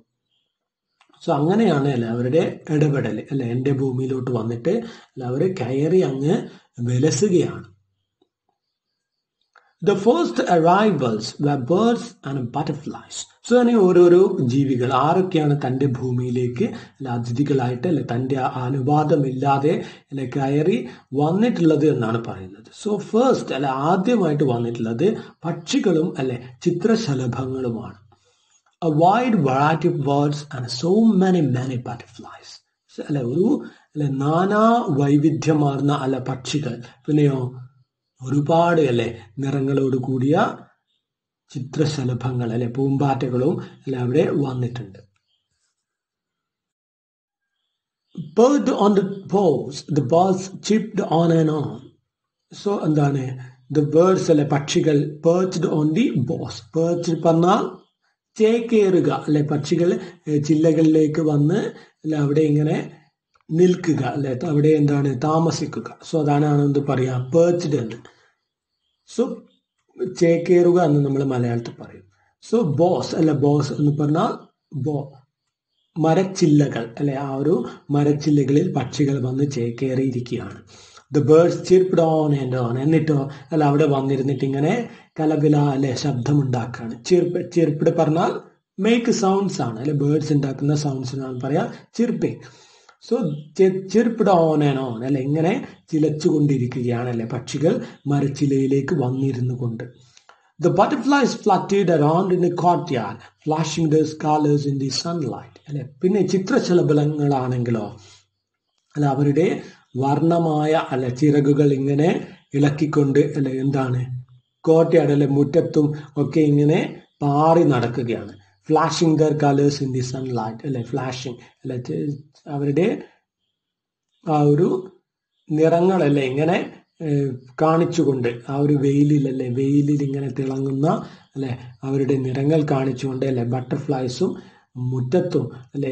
A: സോ അങ്ങനെയാണ് അല്ലെ അവരുടെ ഇടപെടൽ അല്ലെ എൻ്റെ ഭൂമിയിലോട്ട് വന്നിട്ട് അല്ല അവർ കയറി അങ്ങ് വിലസുകയാണ്. The first arrivals were birds and butterflies. So അങ്ങനെ ഓരോരോ ജീവികൾ ആരൊക്കെയാണ് തൻ്റെ ഭൂമിയിലേക്ക് അല്ല അതിഥികളായിട്ട് അല്ലെ തൻ്റെ അനുവാദമില്ലാതെ അല്ലെ കയറി വന്നിട്ടുള്ളത് എന്നാണ് പറയുന്നത്. സോ ഫസ്റ്റ് അല്ലെ ആദ്യമായിട്ട് വന്നിട്ടുള്ളത് പക്ഷികളും അല്ലെ ചിത്രശലഭങ്ങളുമാണ്. A wide variety of birds and so many butterflies. അല്ലെ ഒരു അല്ലെ നാനാ വൈവിധ്യമാർന്ന അല്ലെ പക്ഷികൾ, പിന്നെയോ ഒരുപാട് അല്ലെ നിറങ്ങളോട് കൂടിയ ചിത്രശലഭങ്ങൾ അല്ലെ പൂമ്പാറ്റകളും അല്ലെ അവിടെ വന്നിട്ടുണ്ട്. Perched on the boughs, the birds chirped on and on. So എന്താണ് the birds അല്ലെ പക്ഷികൾ perched on the boughs. perched പറഞ്ഞാൽ ചേക്കേറുക അല്ലെ പക്ഷികൾ ചില്ലകളിലേക്ക് വന്ന് അല്ലെ അവിടെ ഇങ്ങനെ നിൽക്കുക അല്ലെ അവിടെ എന്താണ് താമസിക്കുക. സോ അതാണ് എന്ത് പറയാ perched എന്ന്. സോ ചേക്കേറുക എന്ന് നമ്മൾ മലയാളത്തിൽ പറയും. സോ ബോസ് അല്ലെ ബോസ് എന്ന് പറഞ്ഞാൽ മരച്ചില്ലകൾ അല്ലെ ആ ഒരു മരച്ചില്ലകളിൽ പക്ഷികൾ വന്ന് ചേക്കേറിയിരിക്കുകയാണ്. The birds chirped on and on. എന്നിട്ടോ അല്ല അവിടെ വന്നിരുന്നിട്ട് ഇങ്ങനെ കലപില അല്ലെ ശബ്ദമുണ്ടാക്കുകയാണ്. ചിർപ്പിഡ് പറഞ്ഞാൽ മേക്ക് സൗണ്ട്സ് ആണ് അല്ലെ ബേർഡ്സ് ഉണ്ടാക്കുന്ന സൗണ്ട്സിനാണ് പറയാ ചിർപ്പിങ്. സോ ചിർപ്പിഡ് ഓൺ ആൻഡ് ഓൺ അല്ലെ ഇങ്ങനെ ചിലച്ചുകൊണ്ടിരിക്കുകയാണ് അല്ലെ പക്ഷികൾ മരച്ചിലയിലേക്ക് വന്നിരുന്നു കൊണ്ട്. The butterflies fluttered around in the courtyard, flashing their colors in the sunlight. അല്ലെ പിന്നെ ചിത്രശലഭങ്ങളാണെങ്കിലോ അല്ല അവരുടെ വർണ്ണമായ അല്ലെ ചിറകുകൾ ഇങ്ങനെ ഇളക്കിക്കൊണ്ട് അല്ലെ എന്താണ് കോട്ടയാട് അല്ലെ മുറ്റത്തും ഒക്കെ ഇങ്ങനെ പാറി നടക്കുകയാണ്. Flashing there colours in the sunlight അല്ലെ ഫ്ലാഷിംഗ് അല്ലെ അവരുടെ ആ ഒരു നിറങ്ങളല്ലേ ഇങ്ങനെ കാണിച്ചുകൊണ്ട് ആ ഒരു വെയിലിൽ ഇങ്ങനെ തിളങ്ങുന്ന അല്ലെ അവരുടെ നിറങ്ങൾ കാണിച്ചുകൊണ്ട് അല്ലെ ബട്ടർഫ്ലൈസും മുറ്റത്തും അല്ലെ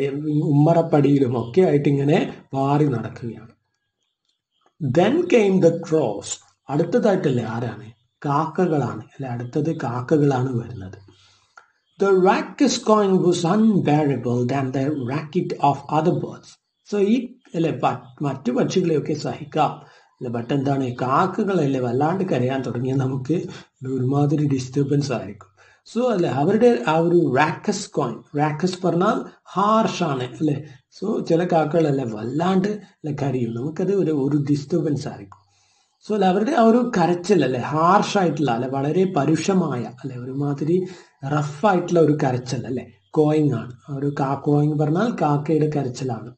A: ഉമ്മറപ്പടിയിലും ഒക്കെ ആയിട്ട് ഇങ്ങനെ പാറി നടക്കുകയാണ്. Then came the crows. അടുത്തതായിട്ടല്ലേ ആരാണ്? കാക്കകളാണ് അല്ലെ അടുത്തത് കാക്കകളാണ് വരുന്നത്. The raucous cawing was unbearable than the racket of other birds. So ഈ അല്ലെ മറ്റു പക്ഷികളെയൊക്കെ സഹിക്കാം അല്ലെ ബട്ട് എന്താണ് കാക്കകളല്ലേ വല്ലാണ്ട് കരയാൻ തുടങ്ങിയാൽ നമുക്ക് ഒരുമാതിരി ഡിസ്റ്റർബൻസ് ആയിരിക്കും. സോ അല്ലെ അവരുടെ ആ ഒരു റാക്കസ് കോയിൻ, റാക്കസ് പറഞ്ഞാൽ ഹാർഷാണ് അല്ലെ. സോ ചില കാക്കകളല്ലേ വല്ലാണ്ട് അല്ലെ കരയും, നമുക്കത് ഒരു ഡിസ്റ്റർബൻസ് ആയിരിക്കും. സോ അല്ലെ അവരുടെ ആ ഒരു കരച്ചിൽ അല്ലെ ഹാർഷായിട്ടുള്ള അല്ലെ വളരെ പരുഷമായ അല്ലെ ഒരുമാതിരി റഫായിട്ടുള്ള ഒരു കരച്ചിൽ അല്ലെ കോയിങ് ആണ്. ആ ഒരു കോയിങ് പറഞ്ഞാൽ കാക്കയുടെ കരച്ചിലാണ്.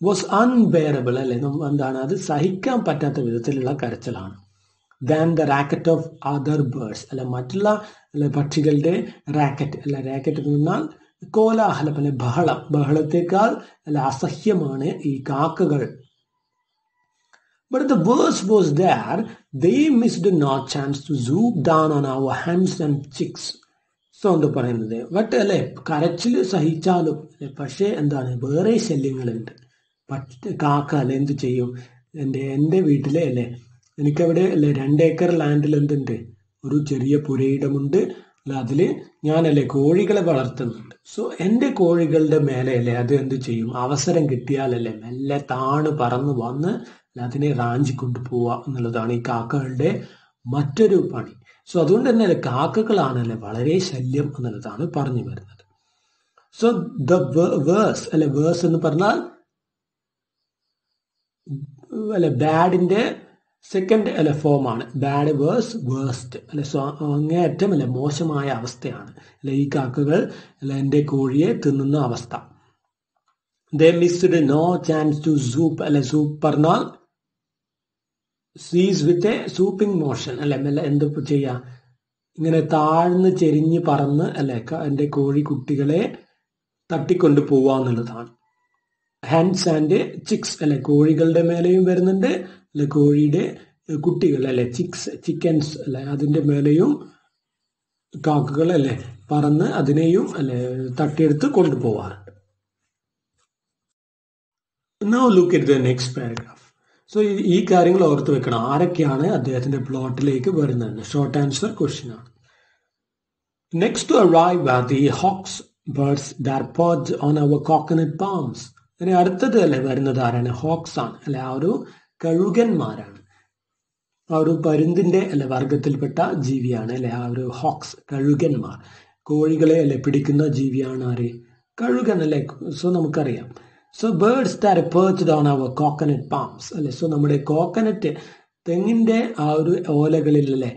A: വാസ് അൺബെയറബിൾ അല്ലെ എന്താണ് അത് സഹിക്കാൻ പറ്റാത്ത വിധത്തിലുള്ള കരച്ചിലാണ്. Then the racket of other birds അല്ലെ മറ്റുള്ള അല്ലെ പക്ഷികളുടെ റാക്കറ്റ് അല്ലെ റാക്കറ്റ് എന്ന് പറഞ്ഞാൽ കോലാഹലം അല്ലെ ബഹളത്തെക്കാൾ അല്ലെ അസഹ്യമാണ് ഈ കാക്കകൾ. But the worst was there, they missed no chance to zoom down on our hands and cheeks. So എന്താ പറയുന്നത് ബട്ട് അല്ലെ കരച്ചിൽ സഹിച്ചാലും പക്ഷേ എന്താണ് വേറെ ശല്യങ്ങളുണ്ട്. കാക്ക അല്ലെ എന്ത് ചെയ്യും, എൻ്റെ വീട്ടിലെ അല്ലെ എനിക്കവിടെ അല്ലെ 2 ഏക്കർ ലാൻഡിൽ എന്തുണ്ട് ഒരു ചെറിയ പുരയിടമുണ്ട് അല്ല അതിൽ ഞാനല്ലേ കോഴികളെ വളർത്തുന്നുണ്ട്. സോ എൻ്റെ കോഴികളുടെ മേലെ അല്ലേ അത് എന്ത് ചെയ്യും അവസരം കിട്ടിയാലല്ലേ മെല്ലെ താണ് പറന്ന് വന്ന് അതിനെ റാഞ്ചിക്കൊണ്ട് പോവുക എന്നുള്ളതാണ് ഈ കാക്കകളുടെ മറ്റൊരു പണി. സോ അതുകൊണ്ട് തന്നെ അല്ലെ കാക്കകളാണല്ലേ വളരെ ശല്യം എന്നുള്ളതാണ് പറഞ്ഞു വരുന്നത്. സോ ദ വേഴ്സ് അല്ലെ വേഴ്സ് എന്ന് പറഞ്ഞാൽ അല്ലെ ബാഡിന്റെ സെക്കൻഡ് അല്ലെ ഫോമാണ് ബാഡ് വേഴ്സ് വേഴ്സ്റ്റ് അല്ലെ അങ്ങേയറ്റം അല്ലെ മോശമായ അവസ്ഥയാണ് അല്ലെ ഈ കാക്കകൾ അല്ലെ എൻ്റെ കോഴിയെ തിന്നുന്ന അവസ്ഥ. They missed no chance to swoop അല്ലെ സൂപ്പ് പറഞ്ഞാൽ സീസ് വിത്ത് എ സൂപ്പിംഗ് മോഷൻ അല്ലെ എന്ത് ചെയ്യാ ഇങ്ങനെ താഴ്ന്ന് ചെരിഞ്ഞ് പറന്ന് അല്ലെ എൻ്റെ കോഴി കുട്ടികളെ തട്ടിക്കൊണ്ട് പോവാന്നുള്ളതാണ്. ഹെൻസ് ആൻഡ് ചിക്സ് അല്ലെ കോഴികളുടെ മേലെയും വരുന്നുണ്ട് അല്ലെ കോഴിയുടെ കുട്ടികൾ അല്ലെ ചിക്കൻസ് അല്ലെ അതിന്റെ മേലെയും കാക്കകൾ അല്ലെ പറന്ന് അതിനെയും അല്ലെ തട്ടിയെടുത്ത് കൊണ്ടുപോവാറുണ്ട്. Now look at the next paragraph. So ഈ കാര്യങ്ങൾ ഓർത്ത് വെക്കണം, ആരൊക്കെയാണ് അദ്ദേഹത്തിന്റെ പ്ലോട്ടിലേക്ക് വരുന്നത്. ഷോർട്ട് ആൻസർ ക്വസ്റ്റ്യൻ ആണ്. Next to arrive are the hawks birds that perch on our coconut palms. ഇനി അടുത്തത് അല്ലെ വരുന്നത് ആരാണ്? ഹോക്സ് ആണ് അല്ലെ ആ ഒരു കഴുകന്മാരാണ്. ആ ഒരു പരുന്തിന്റെ അല്ലെ വർഗത്തിൽപ്പെട്ട ജീവിയാണ് അല്ലെ ആ ഒരു ഹോക്സ് കഴുകന്മാർ. കോഴികളെ അല്ലെ പിടിക്കുന്ന ജീവിയാണ് ആര്? കഴുകൻ അല്ലെ. സോ നമുക്കറിയാം. So birds that perched on our coconut palms അല്ലെ. സോ നമ്മുടെ കോക്കനറ്റ് തെങ്ങിന്റെ ആ ഒരു ഓലകളിൽ അല്ലെ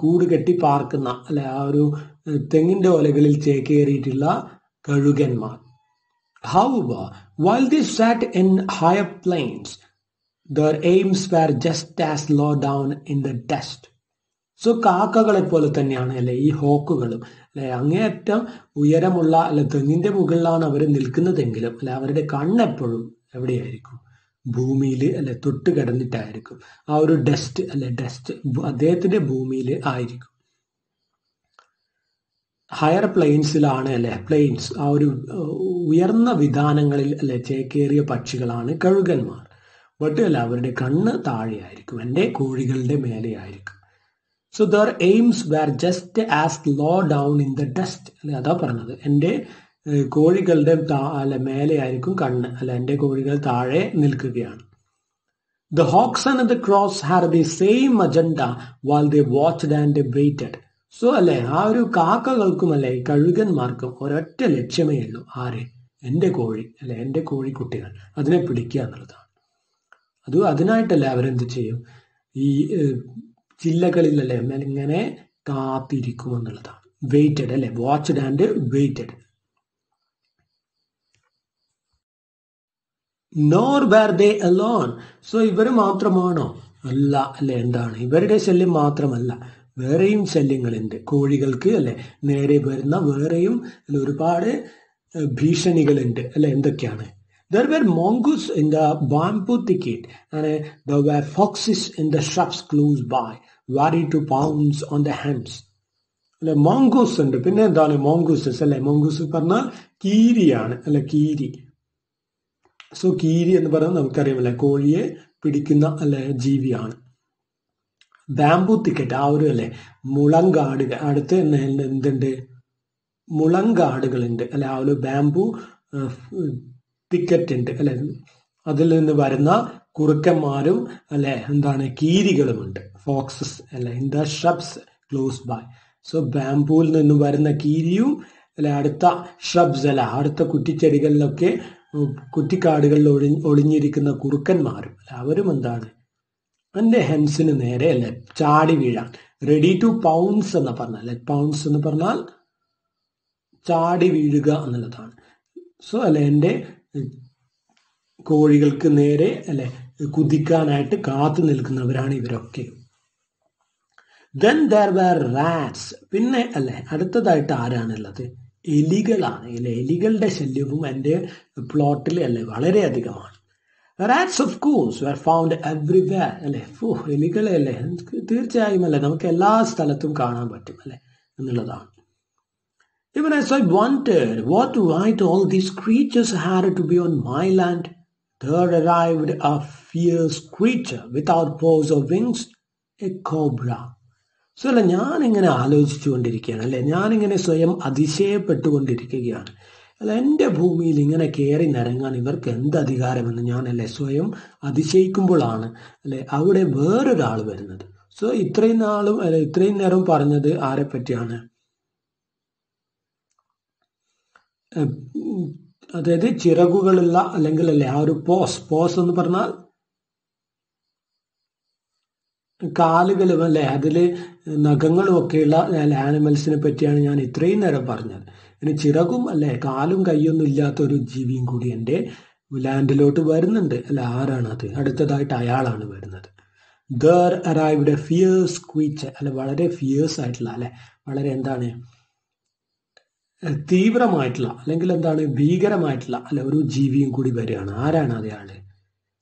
A: കൂട് കെട്ടി പാർക്കുന്ന അല്ലെ ആ ഒരു തെങ്ങിന്റെ ഓലകളിൽ ചേക്കേറിയിട്ടുള്ള കഴുകന്മാർ. However, while they sat in higher planes, their aims were just as low down in the dust. So കാക്കകളെ പോലെ തന്നെയാണ് അല്ലെ ഈ ഹോക്കുകളും അല്ലെ അങ്ങേയറ്റം ഉയരമുള്ള അല്ലെ തെങ്ങിന്റെ മുകളിലാണ് അവർ നിൽക്കുന്നതെങ്കിലും അല്ലെ അവരുടെ കണ്ണെപ്പോഴും എവിടെയായിരിക്കും? ഭൂമിയിൽ അല്ലെ തൊട്ട് കിടന്നിട്ടായിരിക്കും. ആ ഒരു ഡസ്റ്റ് അല്ലെ ഡസ്റ്റ് അദ്ദേഹത്തിന്റെ ഭൂമിയിൽ ആയിരിക്കും. ഹയർ പ്ലെയിൻസിലാണ് അല്ലെ പ്ലെയിൻസ് ആ ഒരു ഉയർന്ന വിധാനങ്ങളിൽ അല്ലെ ചേക്കേറിയ പക്ഷികളാണ് കഴുകന്മാർ. ബട്ട് അല്ല അവരുടെ കണ്ണ് താഴെയായിരിക്കും, എൻ്റെ കോഴികളുടെ മേലെയായിരിക്കും. So their aims were just as low down in the dust അല്ലെ അതാ പറഞ്ഞത്. എൻ്റെ കോഴികളുടെ അല്ലെ മേലെയായിരിക്കും കണ്ണ് അല്ലെ എൻ്റെ കോഴികൾ താഴെ നിൽക്കുകയാണ്. The hawks and the crows had the same agenda while they watched and waited. So അല്ലെ ആ ഒരു കാക്കകൾക്കും അല്ലെ കഴുകന്മാർക്കും ഒരൊറ്റ ലക്ഷ്യമേ ഉള്ളൂ. ആര്? എൻ്റെ കോഴി അല്ലെ എൻ്റെ കോഴിക്കുട്ടികൾ അതിനെ പിടിക്കുക എന്നുള്ളതാണ്. അതിനായിട്ടല്ലേ അവരെന്ത് ചെയ്യും? ഈ ചില്ലകളിൽ അല്ലെ ഇങ്ങനെ കാത്തിരിക്കും എന്നുള്ളതാണ്. വെയിറ്റഡ് അല്ലെ watched and weighted. Nor were they alone. So ഇവർ മാത്രമാണോ? അല്ല അല്ലെ. എന്താണ്? ഇവരുടെ ശല്യം മാത്രമല്ല, വേറെയും ശല്യങ്ങളുണ്ട് കോഴികൾക്ക് അല്ലെ. നേരെ വരുന്ന വേറെയും ഒരുപാട് ഭീഷണികളുണ്ട് അല്ലെ. എന്തൊക്കെയാണ്? There were mongoose in the bamboo thicket and there were foxes in the shrubs close by, ready to pounce on the hens. അല്ലെ മോങ്കൂസ് ഉണ്ട്. പിന്നെ എന്താണ് മോങ്കൂസസ് അല്ലെ? മോങ്കൂസ് പറഞ്ഞാൽ കീരിയാണ് അല്ലെ, കീരി. സോ കീരി എന്ന് പറഞ്ഞാൽ നമുക്കറിയാമല്ലേ കോഴിയെ പിടിക്കുന്ന അല്ലെ ജീവിയാണ്. ബാംബു തിക്കറ്റ് ആ ഒരു അല്ലെ മുളങ്കാടുകൾ അടുത്ത് എന്തുണ്ട്? മുളങ്കാടുകളുണ്ട് അല്ലെ. ആ ഒരു ബാംബു തിക്കറ്റ് ഉണ്ട് അല്ലെ. അതിൽ നിന്ന് വരുന്ന കുറുക്കന്മാരും അല്ലെ എന്താണ് കീരികളുമുണ്ട്. ഫോക്സസ് അല്ലെ in the shrubs close by. So ബാംബുവിൽ നിന്ന് വരുന്ന കീരിയും അല്ലെ അടുത്ത ഷ്രബ്സ് അല്ലെ അടുത്ത കുറ്റിച്ചെടികളിലൊക്കെ കുറ്റിക്കാടുകളിൽ ഒളിഞ്ഞിരിക്കുന്ന കുറുക്കന്മാരും അവരും എന്താണ് എൻ്റെ ഹെൻസിന് നേരെ അല്ലെ ചാടി വീഴാൻ റെഡി ടു പൗൺസ് എന്ന് പറഞ്ഞാൽ അല്ലെ. പൗൺസ് എന്ന് പറഞ്ഞാൽ ചാടി വീഴുക എന്നുള്ളതാണ്. സോ അല്ലെ എൻ്റെ കോഴികൾക്ക് നേരെ അല്ലെ കുതിക്കാനായിട്ട് കാത്തു നിൽക്കുന്നവരാണ് ഇവരൊക്കെ. Then there were rats. പിന്നെ അല്ലെ അടുത്തതായിട്ട് ആരാണുള്ളത്? എലികളാണ് അല്ലെ. എലികളുടെ ശല്യവും എൻ്റെ പ്ലോട്ടിൽ അല്ലെ വളരെയധികമാണ്. Rats of course were found everywhere അല്ലെ. എലികളെ അല്ലെ തീർച്ചയായും അല്ലെ നമുക്ക് എല്ലാ സ്ഥലത്തും കാണാൻ പറ്റും അല്ലെ എന്നുള്ളതാണ്. Even as I wondered what right all these creatures had to be on my land, there arrived a fierce creature without paws or wings, a cobra. So അല്ല ഞാനിങ്ങനെ ആലോചിച്ചു കൊണ്ടിരിക്കുകയാണ് അല്ലെ. ഞാനിങ്ങനെ സ്വയം അതിശയപ്പെട്ടുകൊണ്ടിരിക്കുകയാണ് അല്ല. എൻ്റെ ഭൂമിയിൽ ഇങ്ങനെ കയറി നിരങ്ങാൻ ഇവർക്ക് എന്ത് അധികാരമെന്ന് ഞാൻ അല്ലെ സ്വയം അതിശയിക്കുമ്പോഴാണ് അല്ലെ അവിടെ വേറൊരാൾ വരുന്നത്. സോ ഇത്രയും നാളും അല്ലെ ഇത്രയും നേരം പറഞ്ഞത് ആരെ പറ്റിയാണ്? അതായത് ചിറകുകളുള്ള അല്ലെങ്കിൽ അല്ലെ ആ ഒരു പോസ് എന്ന് പറഞ്ഞാൽ കാലുകളും അല്ലെ അതിൽ നഖങ്ങളും ഒക്കെയുള്ള ആനിമൽസിനെ പറ്റിയാണ് ഞാൻ ഇത്രയും നേരം പറഞ്ഞത്. ഇനി ചിറകും അല്ലെ കാലും കൈയൊന്നും ഇല്ലാത്ത ഒരു ജീവിയും കൂടി എൻ്റെ ലാൻഡിലോട്ട് വരുന്നുണ്ട്. അല്ല, ആരാണ് അത്? അടുത്തതായിട്ട് അയാളാണ് വരുന്നത്. There arrived A fears creature, അല്ലെ വളരെ ഫിയേഴ്സ് ആയിട്ടുള്ള അല്ലെ വളരെ എന്താണ് തീവ്രമായിട്ടുള്ള അല്ലെങ്കിൽ എന്താണ് ഭീകരമായിട്ടുള്ള അല്ലെ ഒരു ജീവിയും കൂടി വരികയാണ്. ആരാണ് അയാള്?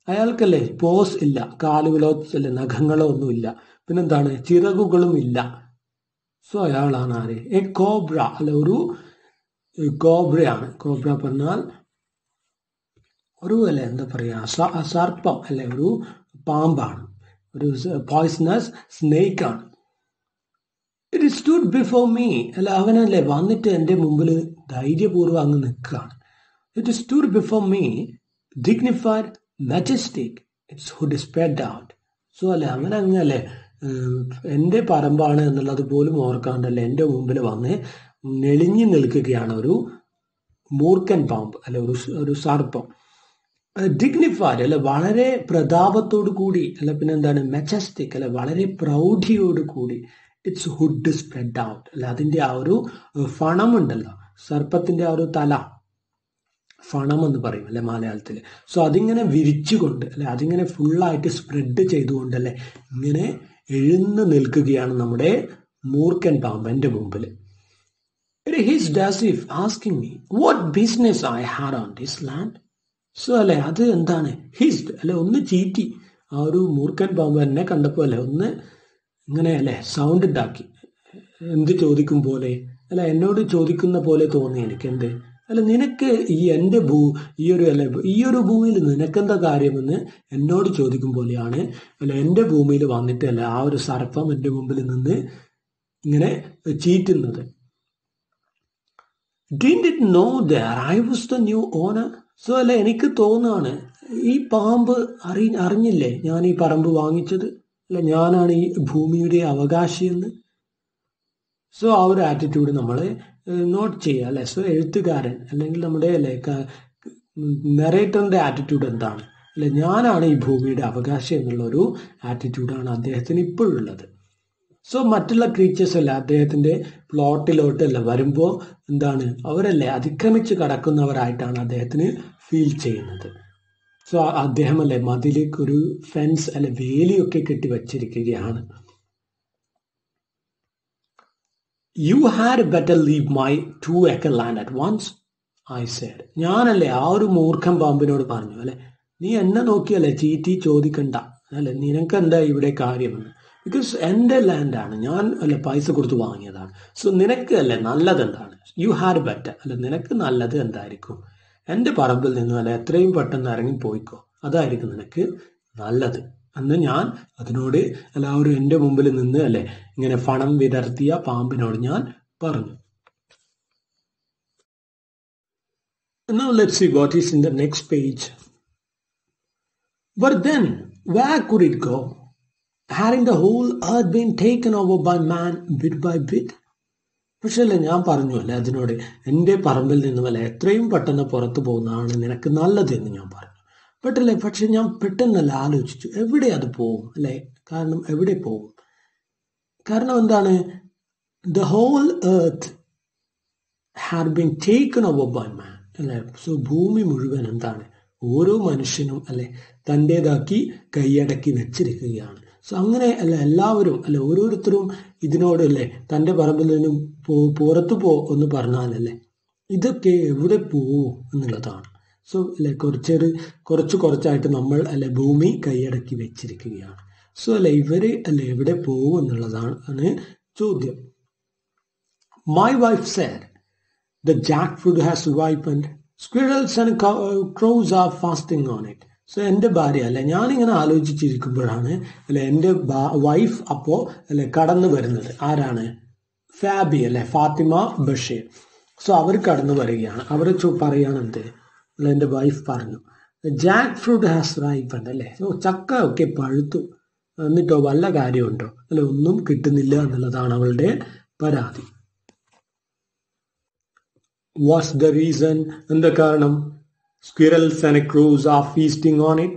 A: അയാൾക്കല്ലേ പോസ് ഇല്ല, കാലുകളോ അല്ലെ നഖങ്ങളോ ഒന്നും ഇല്ല, പിന്നെന്താണ് ചിറകുകളും ഇല്ല. സോ അയാളാണ് ആര്? എ കോബ്ര, അല്ലെ ഒരു കോബ്രയാണ്. കോബ്ര പറഞ്ഞാൽ ഒരു അല്ലെ എന്താ പറയാ സർപ്പം അല്ലെ ഒരു പാമ്പാണ്, ഒരു പോയ്സണസ് സ്നേക്ക് ആണ്. ഇറ്റ് സ്റ്റൂഡ് ബിഫോർ മീ, അല്ല അവനല്ലേ വന്നിട്ട് എൻ്റെ മുമ്പിൽ ധൈര്യപൂർവ്വം അങ്ങ് നിൽക്കുകയാണ്. It stood before me dignified majestic it's hood spread out. So അല്ലെ അവൻ അങ്ങല്ലേ എൻ്റെ പറമ്പാണ് എന്നുള്ളത് പോലും ഓർക്കാണ്ടല്ലേ എൻ്റെ മുമ്പിൽ വന്ന് നെളിഞ്ഞു നിൽക്കുകയാണ് ഒരു മൂർഖൻ പാമ്പ് അല്ലെ ഒരു സർപ്പം. ഡിഗ്നിഫൈഡ് അല്ലെ വളരെ പ്രതാപത്തോടു കൂടി, അല്ല പിന്നെ എന്താണ് മെജസ്റ്റിക് അല്ലെ വളരെ പ്രൗഢിയോട് കൂടി. ഇറ്റ്സ് ഹുഡ് സ്പ്രെഡ് ഔട്ട്, അല്ലെ അതിൻ്റെ ആ ഒരു ഫണമുണ്ടല്ലോ, സർപ്പത്തിന്റെ ആ ഒരു തല, ഫണം എന്ന് പറയും അല്ലെ മലയാളത്തിൽ. സോ അതിങ്ങനെ വിരിച്ചുകൊണ്ട് അല്ലെ അതിങ്ങനെ ഫുള്ളായിട്ട് സ്പ്രെഡ് ചെയ്തുകൊണ്ട് അല്ലെ ഇങ്ങനെ എഴുന്നു നിൽക്കുകയാണ് നമ്മുടെ മൂർഖൻ പാമ്പ് എൻ്റെ മുമ്പിൽ. It is as if asking me what business I had on this land. So അല്ലെ അത് എന്താണ് ഹിസ്ഡ് അല്ലെ ഒന്ന് ചീറ്റി. ആ ഒരു മൂർഖൻ പാമ്പ് എന്നെ കണ്ടപ്പോൾ അല്ലെ ഒന്ന് ഇങ്ങനെ അല്ലെ സൗണ്ട് ഉണ്ടാക്കി, എന്ത് ചോദിക്കും പോലെ അല്ല എന്നോട് ചോദിക്കുന്ന പോലെ തോന്നി എനിക്ക്. എന്ത് അല്ല നിനക്ക് എൻ്റെ ഈ ഒരു ഭൂമിയിൽ നിനക്കെന്താ കാര്യമെന്ന് എന്നോട് ചോദിക്കും പോലെയാണ് അല്ല എൻ്റെ ഭൂമിയിൽ വന്നിട്ട് അല്ല ആ ഒരു സർപ്പം എൻ്റെ മുമ്പിൽ നിന്ന് ഇങ്ങനെ ചീറ്റുന്നത്. Didn't it know that I was the new owner? So അല്ല എനിക്ക് തോന്നുകയാണ് ഈ പാമ്പ് അറിഞ്ഞില്ലേ ഞാൻ ഈ പറമ്പ് വാങ്ങിച്ചത്, അല്ല ഞാനാണ് ഈ ഭൂമിയുടെ അവകാശിയെന്ന്. സോ ആ ഒരു ആറ്റിറ്റ്യൂഡ് നമ്മൾ നോട്ട് ചെയ്യുക അല്ലെ. സോ എഴുത്തുകാരൻ അല്ലെങ്കിൽ നമ്മുടെ അല്ലെ നറേറ്ററിന്റെ ആറ്റിറ്റ്യൂഡ് എന്താണ്? അല്ലെ ഞാനാണ് ഈ ഭൂമിയുടെ അവകാശി എന്നുള്ള ഒരു ആറ്റിറ്റ്യൂഡാണ് അദ്ദേഹത്തിന് ഇപ്പോഴുള്ളത്. സോ മറ്റുള്ള ക്രീച്ചേഴ്സ് അല്ല അദ്ദേഹത്തിന്റെ പ്ലോട്ടിലോട്ടല്ല വരുമ്പോൾ എന്താണ് അവരല്ലേ അതിക്രമിച്ച് കടക്കുന്നവരായിട്ടാണ് അദ്ദേഹത്തിന് ഫീൽ ചെയ്യുന്നത്. സോ അദ്ദേഹം അല്ലെ മതിലേക്ക് ഒരു ഫെൻസ് അല്ലെ വേലിയൊക്കെ കെട്ടി വച്ചിരിക്കുകയാണ്. You had better leave my 2 acre land at once, I said. ഞാനല്ലേ ആ ഒരു മൂർഖൻ പാമ്പിനോട് പറഞ്ഞു അല്ലെ നീ എന്നെ നോക്കിയല്ലേ ചീറ്റി ചോദിക്കണ്ട അല്ലെ നിനക്ക് എന്താ ഇവിടെ കാര്യമെന്ന്. ബിക്കോസ് എൻ്റെ ലാൻഡാണ്, ഞാൻ അല്ലെ പൈസ കൊടുത്ത് വാങ്ങിയതാണ്. സോ നിനക്ക് അല്ലെ നല്ലത് എന്താണ്? യു ഹാഡ് ബെറ്റർ അല്ലെ നിനക്ക് നല്ലത് എന്തായിരിക്കും? എൻ്റെ പറമ്പിൽ നിന്നും അല്ലെ എത്രയും പെട്ടെന്ന് ഇറങ്ങി പോയിക്കോ, അതായിരിക്കും നിനക്ക് നല്ലത് എന്ന് ഞാൻ അതിനോട് എല്ലാവരും എൻ്റെ മുമ്പിൽ നിന്ന് അല്ലെ ഇങ്ങനെ ഫണം വിടർത്തിയ പാമ്പിനോട് ഞാൻ പറഞ്ഞു. Now let's see what is in the next page. But then where could it go? Hadn't the whole earth been taken over by man bit by bit? പക്ഷെ അല്ലേ ഞാൻ പറഞ്ഞു അല്ലെ അതിനോട് എൻ്റെ പറമ്പിൽ നിന്നും അല്ലെ എത്രയും പെട്ടെന്ന് പുറത്തു പോകുന്നതാണ് നിനക്ക് നല്ലത് എന്ന് ഞാൻ പറഞ്ഞു. പെട്ടല്ലേ പക്ഷെ ഞാൻ പെട്ടെന്നല്ല ആലോചിച്ചു എവിടെ അത് പോകും അല്ലെ. കാരണം എവിടെ പോകും? കാരണം എന്താണ് the whole earth had been taken over by man അല്ലെ. സോ ഭൂമി മുഴുവൻ എന്താണ് ഓരോ മനുഷ്യനും അല്ലെ തൻ്റെതാക്കി കൈയടക്കി വെച്ചിരിക്കുകയാണ്. സോ അങ്ങനെ അല്ല എല്ലാവരും അല്ലെ ഓരോരുത്തരും ഇതിനോട് അല്ലെ തൻ്റെ പറമ്പിൽ നിന്നും പുറത്തു എന്ന് പറഞ്ഞാലല്ലേ ഇതൊക്കെ എവിടെ പോവും എന്നുള്ളതാണ്. സോ അല്ലെ കുറച്ചായിട്ട് നമ്മൾ അല്ലെ ഭൂമി കൈയടക്കി വെച്ചിരിക്കുകയാണ്. സോ അല്ലെ ഇവര് അല്ലെ എവിടെ പോവും എന്നുള്ളതാണ് ചോദ്യം. My wife said, the jackfruit has ripened. Squirrels and crows are fasting on it. So എൻ്റെ ഭാര്യ അല്ലെ ഞാനിങ്ങനെ ആലോചിച്ചിരിക്കുമ്പോഴാണ് അല്ലെ എൻ്റെ വൈഫ് അപ്പോ അല്ലെ കടന്നു വരുന്നത്. ആരാണ്? ഫാബി അല്ലെ ഫാത്തിമ ബഷീർ. സോ അവർ കടന്നു വരികയാണ്. അവർ പറയാണ് എന്ത് അല്ലെ എൻ്റെ വൈഫ് പറഞ്ഞു ജാക്ക് ഫ്രൂട്ട് ഹാസ് റൈപ്പൻഡ് അല്ലെ. ചക്ക ഒക്കെ പഴുത്തു എന്നിട്ടോ വല്ല കാര്യമുണ്ടോ അല്ലെ ഒന്നും കിട്ടുന്നില്ല എന്നുള്ളതാണ് അവളുടെ പരാതി. What's the reason? എന്താ കാരണം? Squirrels and crows are feasting on it.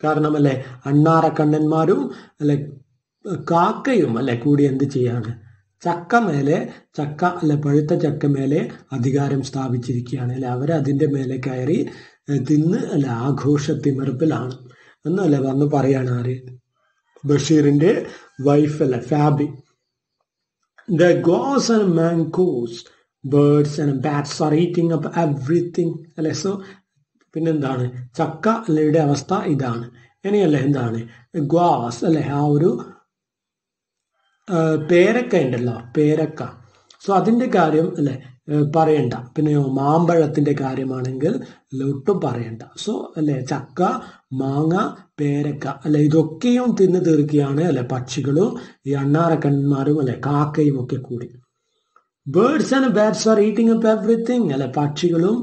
A: കാരണം അല്ലെ അണ്ണാറക്കണ്ണന്മാരും അല്ലെ കാക്കയും അല്ലെ കൂടി എന്ത് ചെയ്യാണ്? ചക്ക അല്ലെ പഴുത്ത ചക്ക മേലെ അധികാരം സ്ഥാപിച്ചിരിക്കുകയാണ് അല്ലെ. അവരതിൻ്റെ മേലെ കയറി തിന്ന് അല്ലെ ആഘോഷത്തിമിർപ്പിലാണ് എന്നല്ലേ വന്ന് പറയാണ് ആര്? ബഷീറിന്റെ വൈഫ് അല്ലെ Fabi. The goats and mangoes, birds and bats are eating up everything അല്ലെ. സോ പിന്നെന്താണ്? ചക്ക അല്ലയുടെ അവസ്ഥ ഇതാണ്. ഇനിയല്ലേ എന്താണ്? ഗ്വാസ് അല്ലെ, ആ ഒരു പേരക്ക ഉണ്ടല്ലോ, പേരക്ക. സോ അതിൻ്റെ കാര്യം അല്ലെ പറയണ്ട. പിന്നെയോ മാമ്പഴത്തിൻ്റെ കാര്യമാണെങ്കിൽ ഒട്ടും പറയണ്ട. സോ അല്ലെ ചക്ക, മാങ്ങ, പേരക്ക അല്ലെ ഇതൊക്കെയും തിന്നു തീർക്കുകയാണ് അല്ലെ പക്ഷികളും ഈ അണ്ണാറക്കണ്ണന്മാരും അല്ലെ കാക്കയും ഒക്കെ കൂടി. Birds and bats R eating up everything അല്ലെ. പക്ഷികളും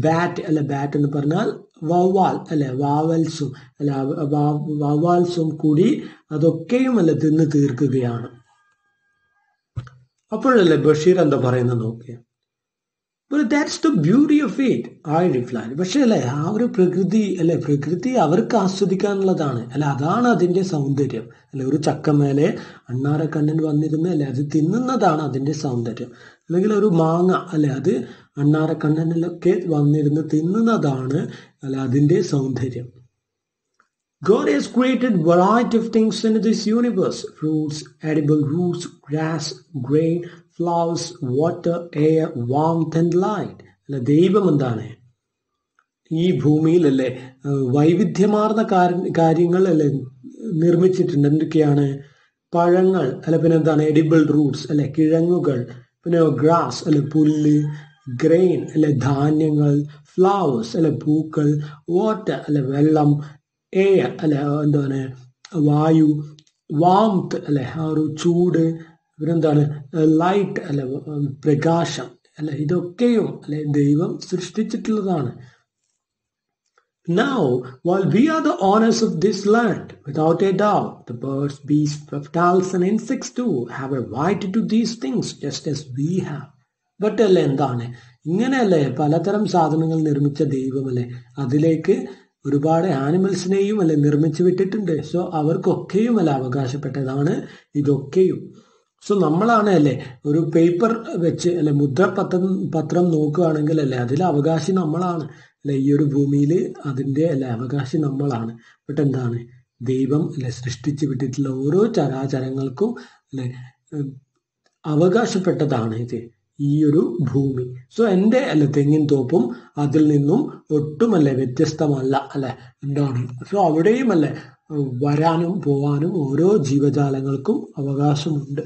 A: ബാറ്റ് അല്ലെ, ബാറ്റ് എന്ന് പറഞ്ഞാൽ വവ്വാൽ അല്ലെ, വാവൽസും അല്ലെ, വവ്വാൽസും കൂടി അതൊക്കെയും അല്ലെ തിന്നു തീർക്കുകയാണ്. അപ്പോഴല്ലേ ബഷീർ എന്താ പറയുന്നത് നോക്കിയ. But that's the beauty of it, I replied. പക്ഷേ അല്ലെ ആ ഒരു പ്രകൃതി അവർക്ക് ആസ്വദിക്കാനുള്ളതാണ് അല്ലെ, അതാണ് അതിന്റെ സൗന്ദര്യം അല്ലെ. ഒരു ചക്കമേലെ അണ്ണാറക്കണ്ണൻ വന്നിരുന്ന് അല്ലെ അത് തിന്നുന്നതാണ് അതിന്റെ സൗന്ദര്യം. അല്ലെങ്കിൽ ഒരു മാങ്ങ അല്ലെ, അത് അണ്ണാറക്കണ്ണനിലൊക്കെ വന്നിരുന്ന് തിന്നുന്നതാണ് അല്ലെ അതിന്റെ സൗന്ദര്യം. God has created variety of things in this universe: fruits, edible roots, grass, grain, flowers, water, air, warmth and light. അല്ല, ദൈവം എന്താണ് ഈ ഭൂമിയിൽ അല്ലെ വൈവിധ്യമാർന്ന കാര്യങ്ങൾ അല്ലെ നിർമ്മിച്ചിട്ടുണ്ട്. എന്തൊക്കെയാണ്? പഴങ്ങൾ അല്ലെ, പിന്നെ എന്താണ് എഡിബിൾ റൂട്ട്സ് അല്ലെ കിഴങ്ങുകൾ, പിന്നെ ഗ്രാസ് അല്ലെ പുല്ല്, ഗ്രെയിൻ അല്ലെ ധാന്യങ്ങൾ, ഫ്ലവേഴ്സ് അല്ലെ പൂക്കൾ, വാട്ടർ അല്ലെ വെള്ളം, എയർ അല്ലെ എന്താണ് വായു, വാംത്ത് അല്ലെ ആ ഒരു ചൂട്, പിന്നെന്താണ് ലൈറ്റ് അല്ലെ പ്രകാശം അല്ലെ. ഇതൊക്കെയും അല്ലെ ദൈവം സൃഷ്ടിച്ചിട്ടുള്ളതാണ്. Now, while we are the owners of this land, without a doubt, the birds, beasts, reptiles and insects too have a right to these things just as we have. But അല്ലെ എന്താണ് ഇങ്ങനെയല്ലേ പലതരം സാധനങ്ങൾ നിർമ്മിച്ച ദൈവമല്ലേ അതിലേക്ക് ഒരുപാട് ആനിമൽസിനെയും അല്ലെ നിർമ്മിച്ചു വിട്ടിട്ടുണ്ട്. സോ അവർക്കൊക്കെയും അല്ല അവകാശപ്പെട്ടതാണ് ഇതൊക്കെയും. സോ നമ്മളാണ് അല്ലെ ഒരു പേപ്പർ വെച്ച് അല്ലെ മുദ്രപത്രം നോക്കുകയാണെങ്കിൽ അല്ലെ അതിലെ അവകാശി നമ്മളാണ് അല്ലെ. ഈ ഒരു ഭൂമിയിൽ അതിൻ്റെ അല്ലെ അവകാശി നമ്മളാണ്. ബട്ട് എന്താണ് ദൈവം അല്ലെ സൃഷ്ടിച്ചു വിട്ടിട്ടുള്ള ഓരോ ചരാചരങ്ങൾക്കും അല്ലെ അവകാശപ്പെട്ടതാണ് ഇത് ഈ ഒരു ഭൂമി. സോ എൻ്റെ അല്ലെ തെങ്ങിൻ തോപ്പും അതിൽ നിന്നും ഒട്ടുമല്ലേ വ്യത്യസ്തമല്ല അല്ലെ. എന്താണ് സോ അവിടെയും അല്ലെ വരാനും പോവാനും ഓരോ ജീവജാലങ്ങൾക്കും അവകാശമുണ്ട്.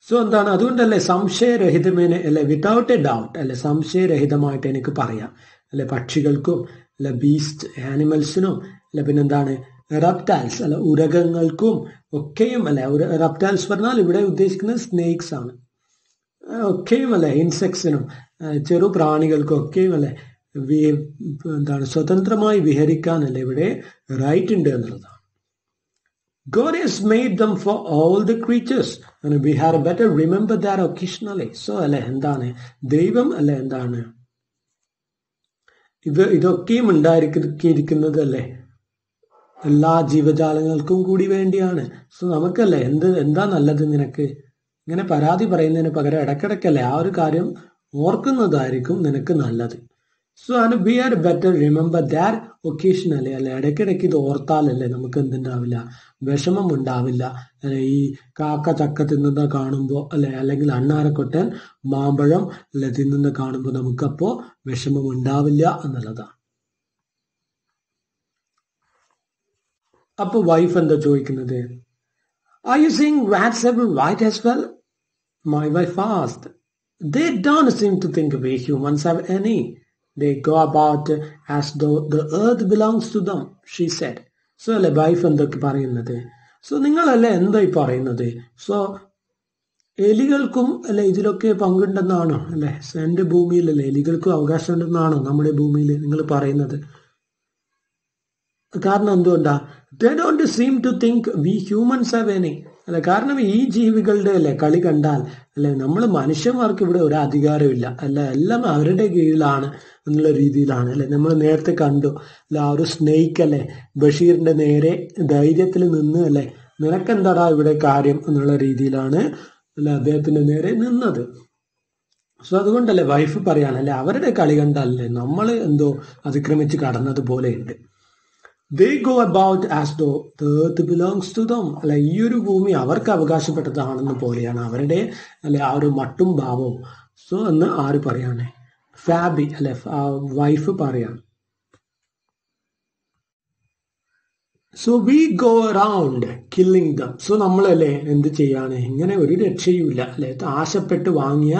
A: സോ എന്താണ് അതുകൊണ്ടല്ലേ സംശയരഹിതമേനെ അല്ലെ വിതൗട്ട് എ ഡൗട്ട് അല്ലെ സംശയരഹിതമായിട്ട് എനിക്ക് പറയാം അല്ലെ പക്ഷികൾക്കും അല്ലെ ബീസ്റ്റ് ആനിമൽസിനും അല്ലെ പിന്നെന്താണ് റെപ്റ്റൈൽസ് അല്ലെ ഉരകങ്ങൾക്കും ഒക്കെയും അല്ലെ. റെപ്റ്റൈൽസ് പറഞ്ഞാൽ ഇവിടെ ഉദ്ദേശിക്കുന്നത് സ്നേക്സ് ആണ്. ഒക്കെയും അല്ലെ ഇൻസെക്ട്സിനും ചെറു പ്രാണികൾക്കും ഒക്കെയും അല്ലെ എന്താണ് സ്വതന്ത്രമായി വിഹരിക്കാനല്ലേ ഇവിടെ റൈറ്റ് ഉണ്ട് എന്നുള്ളതാണ്. God has made them for all the creatures and we had better remember that occasionally. So അല്ലെ എന്താണ് ദൈവം അല്ലെ എന്താണ് ഇതൊക്കെയും ഉണ്ടായിരിക്കുന്നത് അല്ലെ എല്ലാ ജീവജാലങ്ങൾക്കും കൂടി വേണ്ടിയാണ്. സോ നമുക്കല്ലേ എന്താ നല്ലത് നിനക്ക് ഇങ്ങനെ പരാതി പറയുന്നതിന് പകരം ഇടയ്ക്കിടയ്ക്കല്ലേ ആ ഒരു കാര്യം ഓർക്കുന്നതായിരിക്കും നിനക്ക് നല്ലത്. So and we are better remember that ഒക്കേഷനല്ലേ അല്ലെ. ഇടയ്ക്കിടയ്ക്ക് ഇത് ഓർത്താലല്ലേ നമുക്ക് എന്തുണ്ടാവില്ല, വിഷമം ഉണ്ടാവില്ല അല്ലെ. ഈ കാക്ക ചക്ക തിന്നുന്ന കാണുമ്പോൾ അല്ലെ അല്ലെങ്കിൽ അണ്ണാരക്കൊട്ടൻ മാമ്പഴം അല്ലെ തിന്നുന്ന കാണുമ്പോൾ നമുക്കപ്പോ വിഷമം ഉണ്ടാവില്ല എന്നുള്ളതാണ്. അപ്പൊ വൈഫ് എന്താ ചോദിക്കുന്നത്? Are you saying rats have a right as well? My wife asked. They don't seem to think we humans have any. They go about as though the earth belongs to them, she said. So അല്ലെ wife എന്തൊക്കെ പറയുന്നത്? So നിങ്ങളല്ലേ എന്തായി പറയുന്നത്? So എലികൾക്കും അല്ലെ ഇതിലൊക്കെ പങ്കുണ്ടെന്നാണോ അല്ലെ? എന്റെ ഭൂമിയിലല്ലേ എലികൾക്കും അവകാശം ഉണ്ടെന്നാണോ നമ്മുടെ ഭൂമിയിൽ നിങ്ങൾ പറയുന്നത്? കാരണം എന്തുകൊണ്ടാ? They don't seem to think we humans have any. അല്ലെ. കാരണം ഈ ജീവികളുടെ അല്ലെ കളി കണ്ടാൽ അല്ലെ നമ്മൾ മനുഷ്യന്മാർക്ക് ഇവിടെ ഒരു അധികാരമില്ല അല്ല, എല്ലാം അവരുടെ കീഴിലാണ് എന്നുള്ള രീതിയിലാണ് അല്ലെ. നമ്മൾ നേരത്തെ കണ്ടു അല്ല, ആ ഒരു സ്നേക്ക് അല്ലെ ബഷീറിന്റെ നേരെ ധൈര്യത്തിൽ നിന്ന് അല്ലെ നിനക്കെന്താടാ ഇവിടെ കാര്യം എന്നുള്ള രീതിയിലാണ് അല്ലെ അദ്ദേഹത്തിന്റെ നേരെ നിന്നത്. സോ അതുകൊണ്ടല്ലേ വൈഫ് പറയാനല്ലേ അവരുടെ കളി കണ്ടല്ലേ നമ്മൾ എന്തോ അതിക്രമിച്ച് കടന്നത് പോലെയുണ്ട്. They go about as though the earth belongs to them. അല്ല, ഈ ഒരു ഭൂമി അവർക്ക് അവകാശപ്പെട്ടതാണെന്ന് പോലെയാണ് അവരുടെ അല്ലെ ആ ഒരു മട്ടും ഭാവവും. സോ എന്ന് ആര് പറയാണ്? ഫാബി അല്ലെ വൈഫ് പറയാണ്. So we go around killing dum. So നമ്മളല്ലേ എന്ത് ചെയ്യാണ്? ഇങ്ങനെ ഒരു രക്ഷയുമില്ല അല്ലെ. ആശപ്പെട്ട് വാങ്ങിയ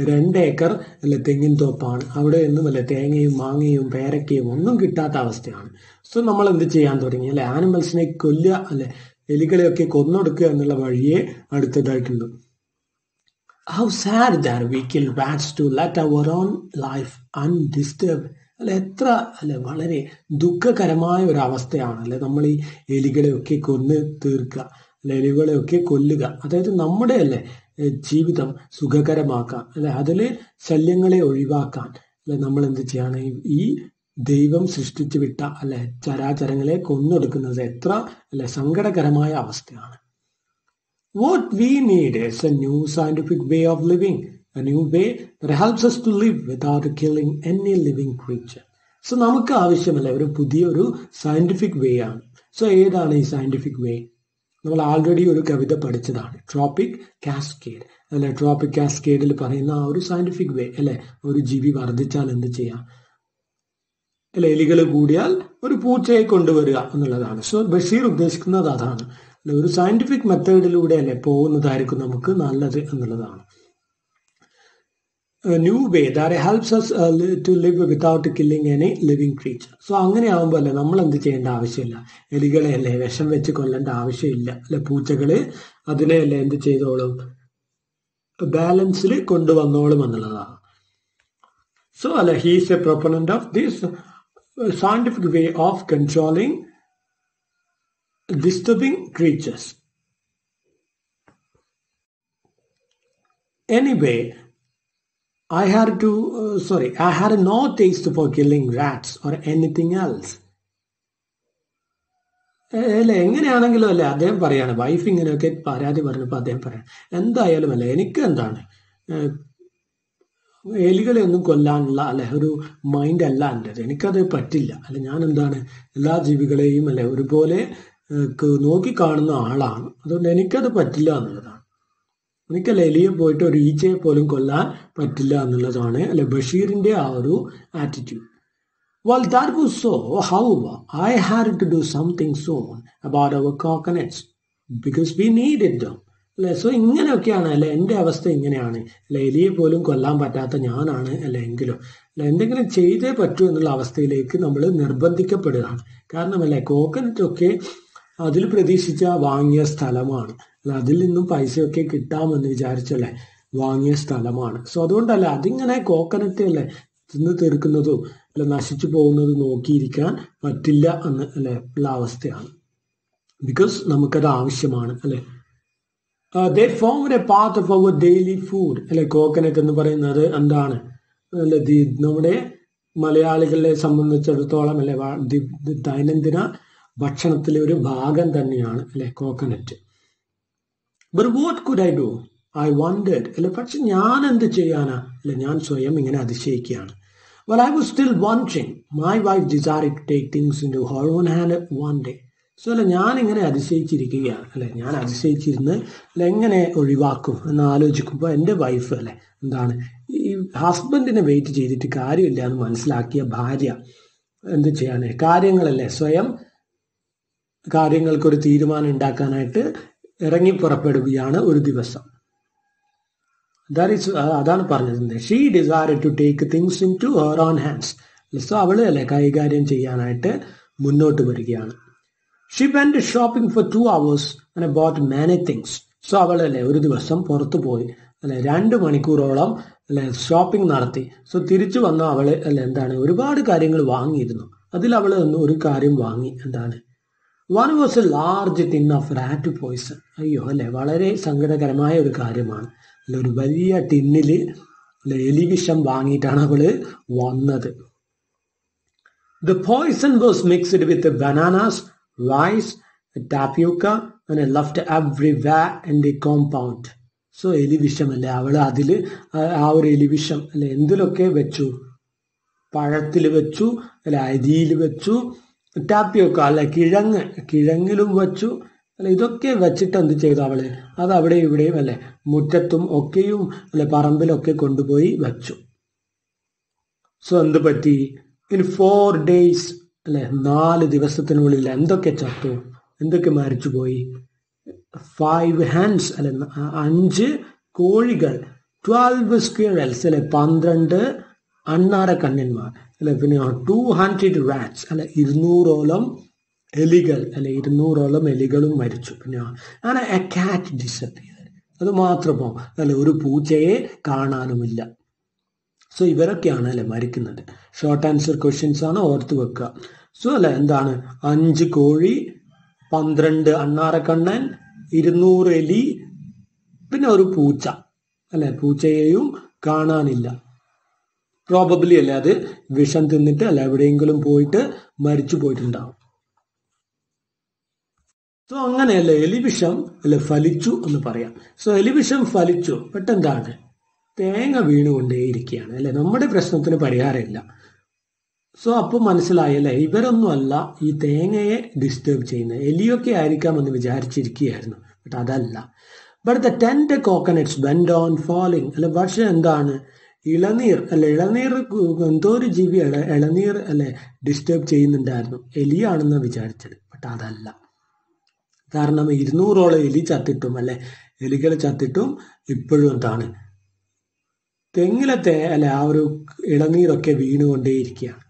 A: 2 ഏക്കർ അല്ലെ തെങ്ങിൻ തോപ്പാണ്. അവിടെ നിന്നും അല്ലെ തേങ്ങയും മാങ്ങയും പേരക്കയും ഒന്നും കിട്ടാത്ത അവസ്ഥയാണ്. സോ നമ്മൾ എന്ത് ചെയ്യാൻ തുടങ്ങി അല്ലെ? ആനിമൽസിനെ കൊല്ലുക അല്ലെ, എലികളെയൊക്കെ കൊന്നൊടുക്കുക എന്നുള്ള വഴിയെ അടുത്തതായിട്ടുണ്ട്. How sad that we kill rats to let our own life undisturbed. അല്ലെ, എത്ര അല്ലെ വളരെ ദുഃഖകരമായ ഒരു അവസ്ഥയാണ് അല്ലെ നമ്മൾ ഈ എലികളെയൊക്കെ കൊന്ന് തീർക്കുക അല്ലെ, എലികളെയൊക്കെ കൊല്ലുക. അതായത് നമ്മുടെ അല്ലെ ജീവിതം സുഖകരമാക്കാൻ അല്ലെ, അതിലെ ശല്യങ്ങളെ ഒഴിവാക്കാൻ അല്ലെ നമ്മൾ എന്ത് ചെയ്യാണ്? ഈ ദൈവം സൃഷ്ടിച്ചു വിട്ട അല്ലെ ചരാചരങ്ങളെ കൊന്നൊടുക്കുന്നത് എത്ര അല്ലെ സങ്കടകരമായ അവസ്ഥയാണ്. What we need is a new scientific way of living, a new way that helps us to live without killing any living creature. So നമുക്ക് ആവശ്യമല്ല ഒരു പുതിയൊരു സയന്റിഫിക് വേ ആണ്. സോ ഏതാണ് ഈ സയന്റിഫിക് വേ? നമ്മൾ ആൾറെഡി ഒരു കവിത പഠിച്ചതാണ്, ട്രോപ്പിക് കാസ്കേഡ് അല്ലെ. ട്രോപ്പിക് കാസ്കേഡിൽ പറയുന്ന ആ ഒരു സയന്റിഫിക് വേ അല്ലെ, ഒരു ജീവി വർദ്ധിച്ചാൽ എന്ത് ചെയ്യാം അല്ലെ, എലികൾ കൂടിയാൽ ഒരു പൂച്ചയെ കൊണ്ടുവരിക എന്നുള്ളതാണ്. സോ ബഷീർ ഉദ്ദേശിക്കുന്നത് അതാണ്, ഒരു സയന്റിഫിക് മെത്തേഡിലൂടെ അല്ലെ പോകുന്നതായിരിക്കും നമുക്ക് നല്ലത് എന്നുള്ളതാണ്. New way that helps us to live without killing any living creature. So അങ്ങനെ ആകുമ്പോൾ അല്ലെ നമ്മൾ എന്ത് ചെയ്യേണ്ട ആവശ്യമില്ല, എലികളെ അല്ലെ വിഷം വെച്ച് കൊല്ലേണ്ട ആവശ്യമില്ല അല്ലെ. പൂച്ചകള് അതിനെ അല്ലെ എന്ത് ചെയ്തോളും, ബാലൻസിൽ കൊണ്ടുവന്നോളും എന്നുള്ളതാണ്. സോ അല്ലെ he is a proponent of this scientific way of controlling disturbing creatures. Anyway, I had no taste for killing rats or anything else. അല്ലെ എങ്ങനെയാണെങ്കിലും അല്ലെ അദ്ദേഹം പറയാണ്, വൈഫ് ഇങ്ങനെയൊക്കെ പരാതി പറഞ്ഞപ്പോൾ അദ്ദേഹം പറയാം, എന്തായാലും അല്ലെ എനിക്ക് എന്താണ് എലികളെ ഒന്നും കൊല്ലാനുള്ള അല്ലെ ഒരു മൈൻഡ് അല്ല എൻ്റെത്, എനിക്കത് പറ്റില്ല അല്ലെ. ഞാൻ എന്താണ് എല്ലാ ജീവികളെയും അല്ലെ ഒരുപോലെ നോക്കി കാണുന്ന ആളാണ്, അതുകൊണ്ട് എനിക്കത് പറ്റില്ല എന്നുള്ളതാണ്. എനിക്കല്ല എലിയെ പോയിട്ട് ഒരു ഈച്ചയെ പോലും കൊല്ലാൻ പറ്റില്ല എന്നുള്ളതാണ് അല്ലെ ബഷീറിന്റെ ആ ഒരു attitude. Well, that was so. However, I had to do something soon about our coconuts because we needed them. അല്ലെ. സോ ഇങ്ങനെയൊക്കെയാണ് അല്ലെ എൻ്റെ അവസ്ഥ ഇങ്ങനെയാണ് അല്ലെ, എലിയെ പോലും കൊല്ലാൻ പറ്റാത്ത ഞാനാണ് അല്ലെ എങ്കിലും അല്ലെ എന്തെങ്കിലും ചെയ്തേ പറ്റൂ എന്നുള്ള അവസ്ഥയിലേക്ക് നമ്മൾ നിർബന്ധിക്കപ്പെടുകയാണ്. കാരണം അല്ലെ കോക്കനറ്റ് ഒക്കെ അതിൽ പ്രതീക്ഷിച്ച വാങ്ങിയ സ്ഥലമാണ് അല്ലെ, അതിൽ നിന്നും പൈസയൊക്കെ കിട്ടാമെന്ന് വിചാരിച്ചല്ലേ വാങ്ങിയ സ്ഥലമാണ്. സോ അതുകൊണ്ടല്ല അതിങ്ങനെ കോക്കനറ്റ് അല്ലെ തിന്ന് തീർക്കുന്നതും അല്ലെ നശിച്ചു പോകുന്നതും നോക്കിയിരിക്കാൻ പറ്റില്ല എന്ന് അല്ലെ ഉള്ള അവസ്ഥയാണ്. ബിക്കോസ് നമുക്കത് ആവശ്യമാണ് അല്ലെ. They formed a part of our daily food. അല്ലെ കോക്കനറ്റ് എന്ന് പറയുന്നത് എന്താണ് അല്ലെ, നമ്മുടെ മലയാളികളെ സംബന്ധിച്ചിടത്തോളം അല്ലെ ദൈനംദിന ഭക്ഷണത്തിലെ ഒരു ഭാഗം തന്നെയാണ് അല്ലെ coconut. But what could I do? I wondered. അല്ലെ പക്ഷെ ഞാൻ എന്ത് ചെയ്യാനാ അല്ലെ, ഞാൻ സ്വയം ഇങ്ങനെ അതിശയിക്കുകയാണ്. Well, I was still wondering. My wife desired to take things into her own hand one day. So അല്ലെ ഞാൻ ഇങ്ങനെ അതിശയിച്ചിരിക്കുകയാണ് അല്ലെ, ഞാൻ അതിശയിച്ചിരുന്ന് അല്ലെ എങ്ങനെ ഒഴിവാക്കും എന്ന് ആലോചിക്കുമ്പോൾ എൻ്റെ വൈഫ് അല്ലെ എന്താണ് ഈ ഹസ്ബൻഡിനെ വെയിറ്റ് ചെയ്തിട്ട് കാര്യമില്ല എന്ന് മനസ്സിലാക്കിയ ഭാര്യ എന്ത് ചെയ്യാന് കാര്യങ്ങളല്ലേ സ്വയം കാര്യങ്ങൾക്കൊരു തീരുമാനം ഉണ്ടാക്കാനായിട്ട് ഇറങ്ങി പുറപ്പെടുകയാണ് ഒരു ദിവസം. അതാണ് പറഞ്ഞത്, she decide to take things into her own hands. So അവള് അല്ലെ കൈകാര്യം ചെയ്യാനായിട്ട് മുന്നോട്ട് വരികയാണ്. She went shopping for 2 hours and bought many things. So അവൾ അല്ലെ ഒരു ദിവസം പുറത്തു പോയി അല്ലെ 2 മണിക്കൂറോളം അല്ലെ ഷോപ്പിംഗ് നടത്തി. സോ തിരിച്ചു വന്ന അവള് അല്ലെ എന്താണ് ഒരുപാട് കാര്യങ്ങൾ വാങ്ങിയിരുന്നു. അതിൽ അവൾ ഒരു കാര്യം വാങ്ങി, എന്താണ് one was A large tin of rat poison. അയ്യോ അല്ലെ, വളരെ സങ്കടകരമായ ഒരു കാര്യമാണ്. അല്ല, ഒരു വലിയ ടിന്നിൽ എലിവിഷം വാങ്ങിയിട്ടാണ് അവള് വന്നത്. The poison was mixed with the bananas, rice, tapioca and left everywhere in the compound. So എലിവിഷം അല്ലെ, അവള് അതില് ആ ഒരു എലിവിഷം അല്ലെ എന്തിലൊക്കെ വെച്ചു? പഴത്തിൽ വെച്ചു, അല്ലെ അരിയിൽ വെച്ചു, ടാപ്പിയൊക്കെ അല്ലെ കിഴങ്ങിലും വെച്ചു അല്ലെ. ഇതൊക്കെ വെച്ചിട്ട് എന്ത് ചെയ്തു അവള്? അത് അവിടെ ഇവിടെയും അല്ലെ മുറ്റത്തും ഒക്കെയും അല്ലെ പറമ്പിലൊക്കെ കൊണ്ടുപോയി വെച്ചു. സോ എന്ത് പറ്റി? ഇൻ 4 days അല്ലെ 4 ദിവസത്തിനുള്ളിൽ എന്തൊക്കെ ചത്തു? എന്തൊക്കെ മരിച്ചുപോയി? 5 hens അല്ലെ 5 കോഴികൾ, 12 squirrels അല്ലെ 12 അണ്ണാര കണ്ണന്മാർ അല്ലെ, പിന്നെ 200 rats അല്ലെ 200ഓളം എലികൾ അല്ലെ 200ഓളം എലികളും മരിച്ചു. പിന്നെ അങ്ങനെ a cat disappeared. അത് മാത്രമോ അല്ലെ, ഒരു പൂച്ചയെ കാണാനുമില്ല. സോ ഇവരൊക്കെയാണ് അല്ലെ മരിക്കുന്നത്. ഷോർട്ട് ആൻസർ ക്വസ്റ്റ്യൻസ് ആണ്, ഓർത്ത് വെക്കുക. സോ അല്ലെ എന്താണ്? 5 കോഴി, 12 അണ്ണാറക്കണ്ണൻ, 200 എലി, പിന്നെ ഒരു പൂച്ച അല്ലെ. പൂച്ചയെയും കാണാനില്ല. പ്രോബബ്ലി അല്ലെ അത് വിഷം തിന്നിട്ട് അല്ലെ എവിടെയെങ്കിലും പോയിട്ട് മരിച്ചു പോയിട്ടുണ്ടാവും. സോ അങ്ങനെയല്ലേ എലിവിഷം അല്ലെ ഫലിച്ചു എന്ന് പറയാം. സോ എലിവിഷം ഫലിച്ചു, പെട്ടെന്താണ് തേങ്ങ വീണുകൊണ്ടേയിരിക്കുകയാണ് അല്ലെ. നമ്മുടെ പ്രശ്നത്തിന് പരിഹാരമില്ല. സോ അപ്പോൾ മനസ്സിലായല്ലേ, ഇവരൊന്നും അല്ല ഈ തേങ്ങയെ ഡിസ്റ്റർബ് ചെയ്യുന്നത്. എലിയൊക്കെ ആയിരിക്കാമെന്ന് വിചാരിച്ചിരിക്കുകയായിരുന്നു, ബട്ട് അതല്ല. But the tender coconuts went on falling അല്ലെ. പക്ഷെ എന്താണ്? ഇളനീർ അല്ലെ, ഇളനീർ എന്തോ ഒരു ജീവി ഇളനീർ അല്ലെ ഡിസ്റ്റർബ് ചെയ്യുന്നുണ്ടായിരുന്നു. എലിയാണെന്ന് വിചാരിച്ചത്, ബട്ട് അതല്ല. കാരണം 200ഓളം എലി ചത്തിട്ടും അല്ലെ എലികൾ ചത്തിട്ടും ഇപ്പോഴും എന്താണ് തെങ്ങിലത്തെ അല്ലെ ആ ഒരു ഇളനീരൊക്കെ വീണുകൊണ്ടേയിരിക്കുകയാണ്.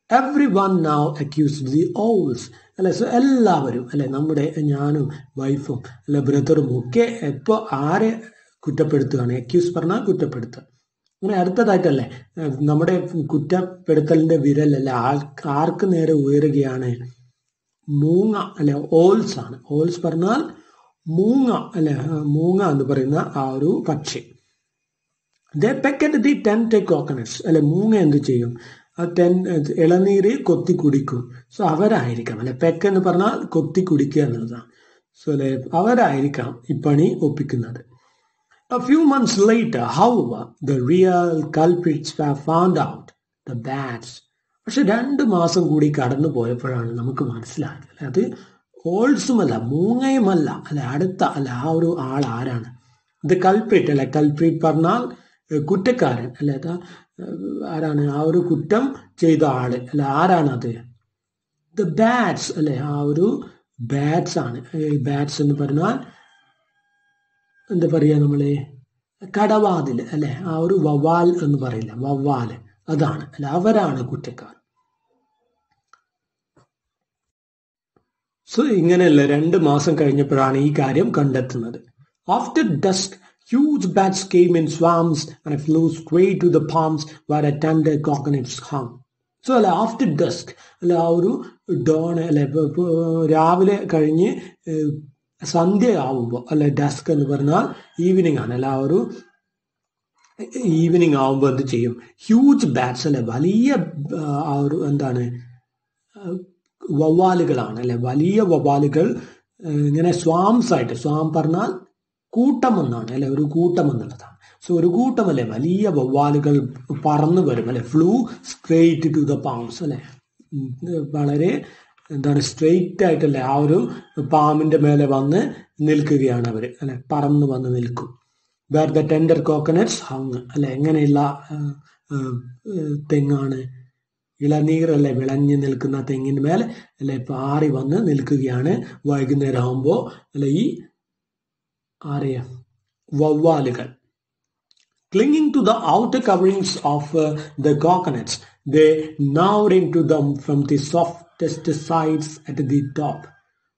A: Every one now accused the owls അല്ലെ. സോ എല്ലാവരും അല്ലെ, നമ്മുടെ ഞാനും വൈഫും അല്ലെ ബ്രദറും ഒക്കെ എപ്പോൾ ആരെ കുറ്റപ്പെടുത്തുകയാണ്? അക്യൂസ് പറഞ്ഞാൽ കുറ്റപ്പെടുത്തുക. അങ്ങനെ അടുത്തതായിട്ടല്ലേ നമ്മുടെ കുറ്റപ്പെടുത്തലിന്റെ വിരലല്ലേ ആർക്ക് നേരെ ഉയരുകയാണ്? മൂങ്ങ അല്ലെ, ഓൾസ് ആണ്. ഓൾസ് പറഞ്ഞാൽ മൂങ്ങ അല്ലെ, മൂങ്ങ എന്ന് പറയുന്ന ആ ഒരു പക്ഷി. They pecked the tender coconuts അല്ലെ. മൂങ്ങ എന്ത് ചെയ്യും? ഇളനീര് കൊത്തി കുടിക്കും. സോ അവരായിരിക്കാം അല്ലെ, പെക്ക് എന്ന് പറഞ്ഞാൽ കൊത്തി കുടിക്കുക എന്നുള്ളതാണ്. സോ അല്ലെ അവരായിരിക്കാം ഈ പണി ഒപ്പിക്കുന്നത്. A few months later, however, the real culprits were found out, the bats. പക്ഷെ 2 മാസം കൂടി കടന്നു പോയപ്പോഴാണ് നമുക്ക് മനസ്സിലായത് അത് ഓൾസുമല്ല മൂങ്ങയുമല്ല അല്ലെ, അടുത്ത അല്ല ആ ഒരു ആൾ ആരാണ്? ഇത് കൾപ്രിറ്റ് അല്ലെ. കൾപ്രിറ്റ് പറഞ്ഞാൽ കുറ്റക്കാരൻ അല്ലെ. ആരാണ്? ആ ഒരു കുറ്റം ചെയ്ത ആള് അല്ലെ. ആരാണത്? ദ ബാറ്റ്സ് അല്ലെ. ആ ഒരു ബാറ്റ്സ് ആണ്. ബാറ്റ്സ് എന്ന് പറഞ്ഞാൽ എന്താ പറയാ നമ്മള്? കടവാതിൽ അല്ലെ. ആ ഒരു വവ്വാൽ എന്ന് പറയില്ല, വവ്വാല്, അതാണ് അല്ലെ. അവരാണ് കുറ്റക്കാർ. സോ ഇങ്ങനെയല്ല 2 മാസം കഴിഞ്ഞപ്പോഴാണ് ഈ കാര്യം കണ്ടെത്തുന്നത്. After desk huge bats came in swarms and flew straight to the palms where a tender coconuts hung. So അല്ലെ ആഫ്റ്റർ ഡസ്ക് അല്ലെ ആ ഒരു ഡോൺ അല്ലെ രാവിലെ കഴിഞ്ഞ് സന്ധ്യയാവുമ്പോൾ അല്ലെ, ഡസ്ക് എന്ന് പറഞ്ഞാൽ ഈവനിങ് ആണ് അല്ലെ. ആ ഒരു ഈവനിങ് ആവുമ്പോൾ എന്ത് ചെയ്യും? ഹ്യൂജ് ബാറ്റ്സ് അല്ലെ, വലിയ ആ ഒരു എന്താണ് വവ്വാലുകളാണ് അല്ലെ. വലിയ വവ്വാലുകൾ ഇങ്ങനെ സ്വാംസ് ആയിട്ട്, സ്വാം പറഞ്ഞാൽ കൂട്ടം എന്നാണ് അല്ലെ, ഒരു കൂട്ടം എന്നുള്ളതാണ്. സോ ഒരു കൂട്ടം അല്ലെ വലിയ വവ്വാലുകൾ പറന്നു വരും അല്ലെ. Flew straight to the palms അല്ലെ. വളരെ എന്താണ് സ്ട്രെയിറ്റ് ആയിട്ടല്ലേ ആ ഒരു പാമ്പിന്റെ മേലെ വന്ന് നിൽക്കുകയാണ് അവർ അല്ലെ. പറന്ന് വന്ന് നിൽക്കും. Where the tender coconuts hung അല്ലെ. എങ്ങനെയുള്ള തെങ്ങാണ്? ഇളനീർ അല്ലെ വിളഞ്ഞു നിൽക്കുന്ന തെങ്ങിന് മേലെ അല്ലെ പാറി വന്ന് നിൽക്കുകയാണ്. വൈകുന്നേരം ആകുമ്പോൾ അല്ലെ ഈ വവ്വാലുകൾ. Clinging to the outer coverings of the coconuts, they gnawed into them from the softest sides at the top.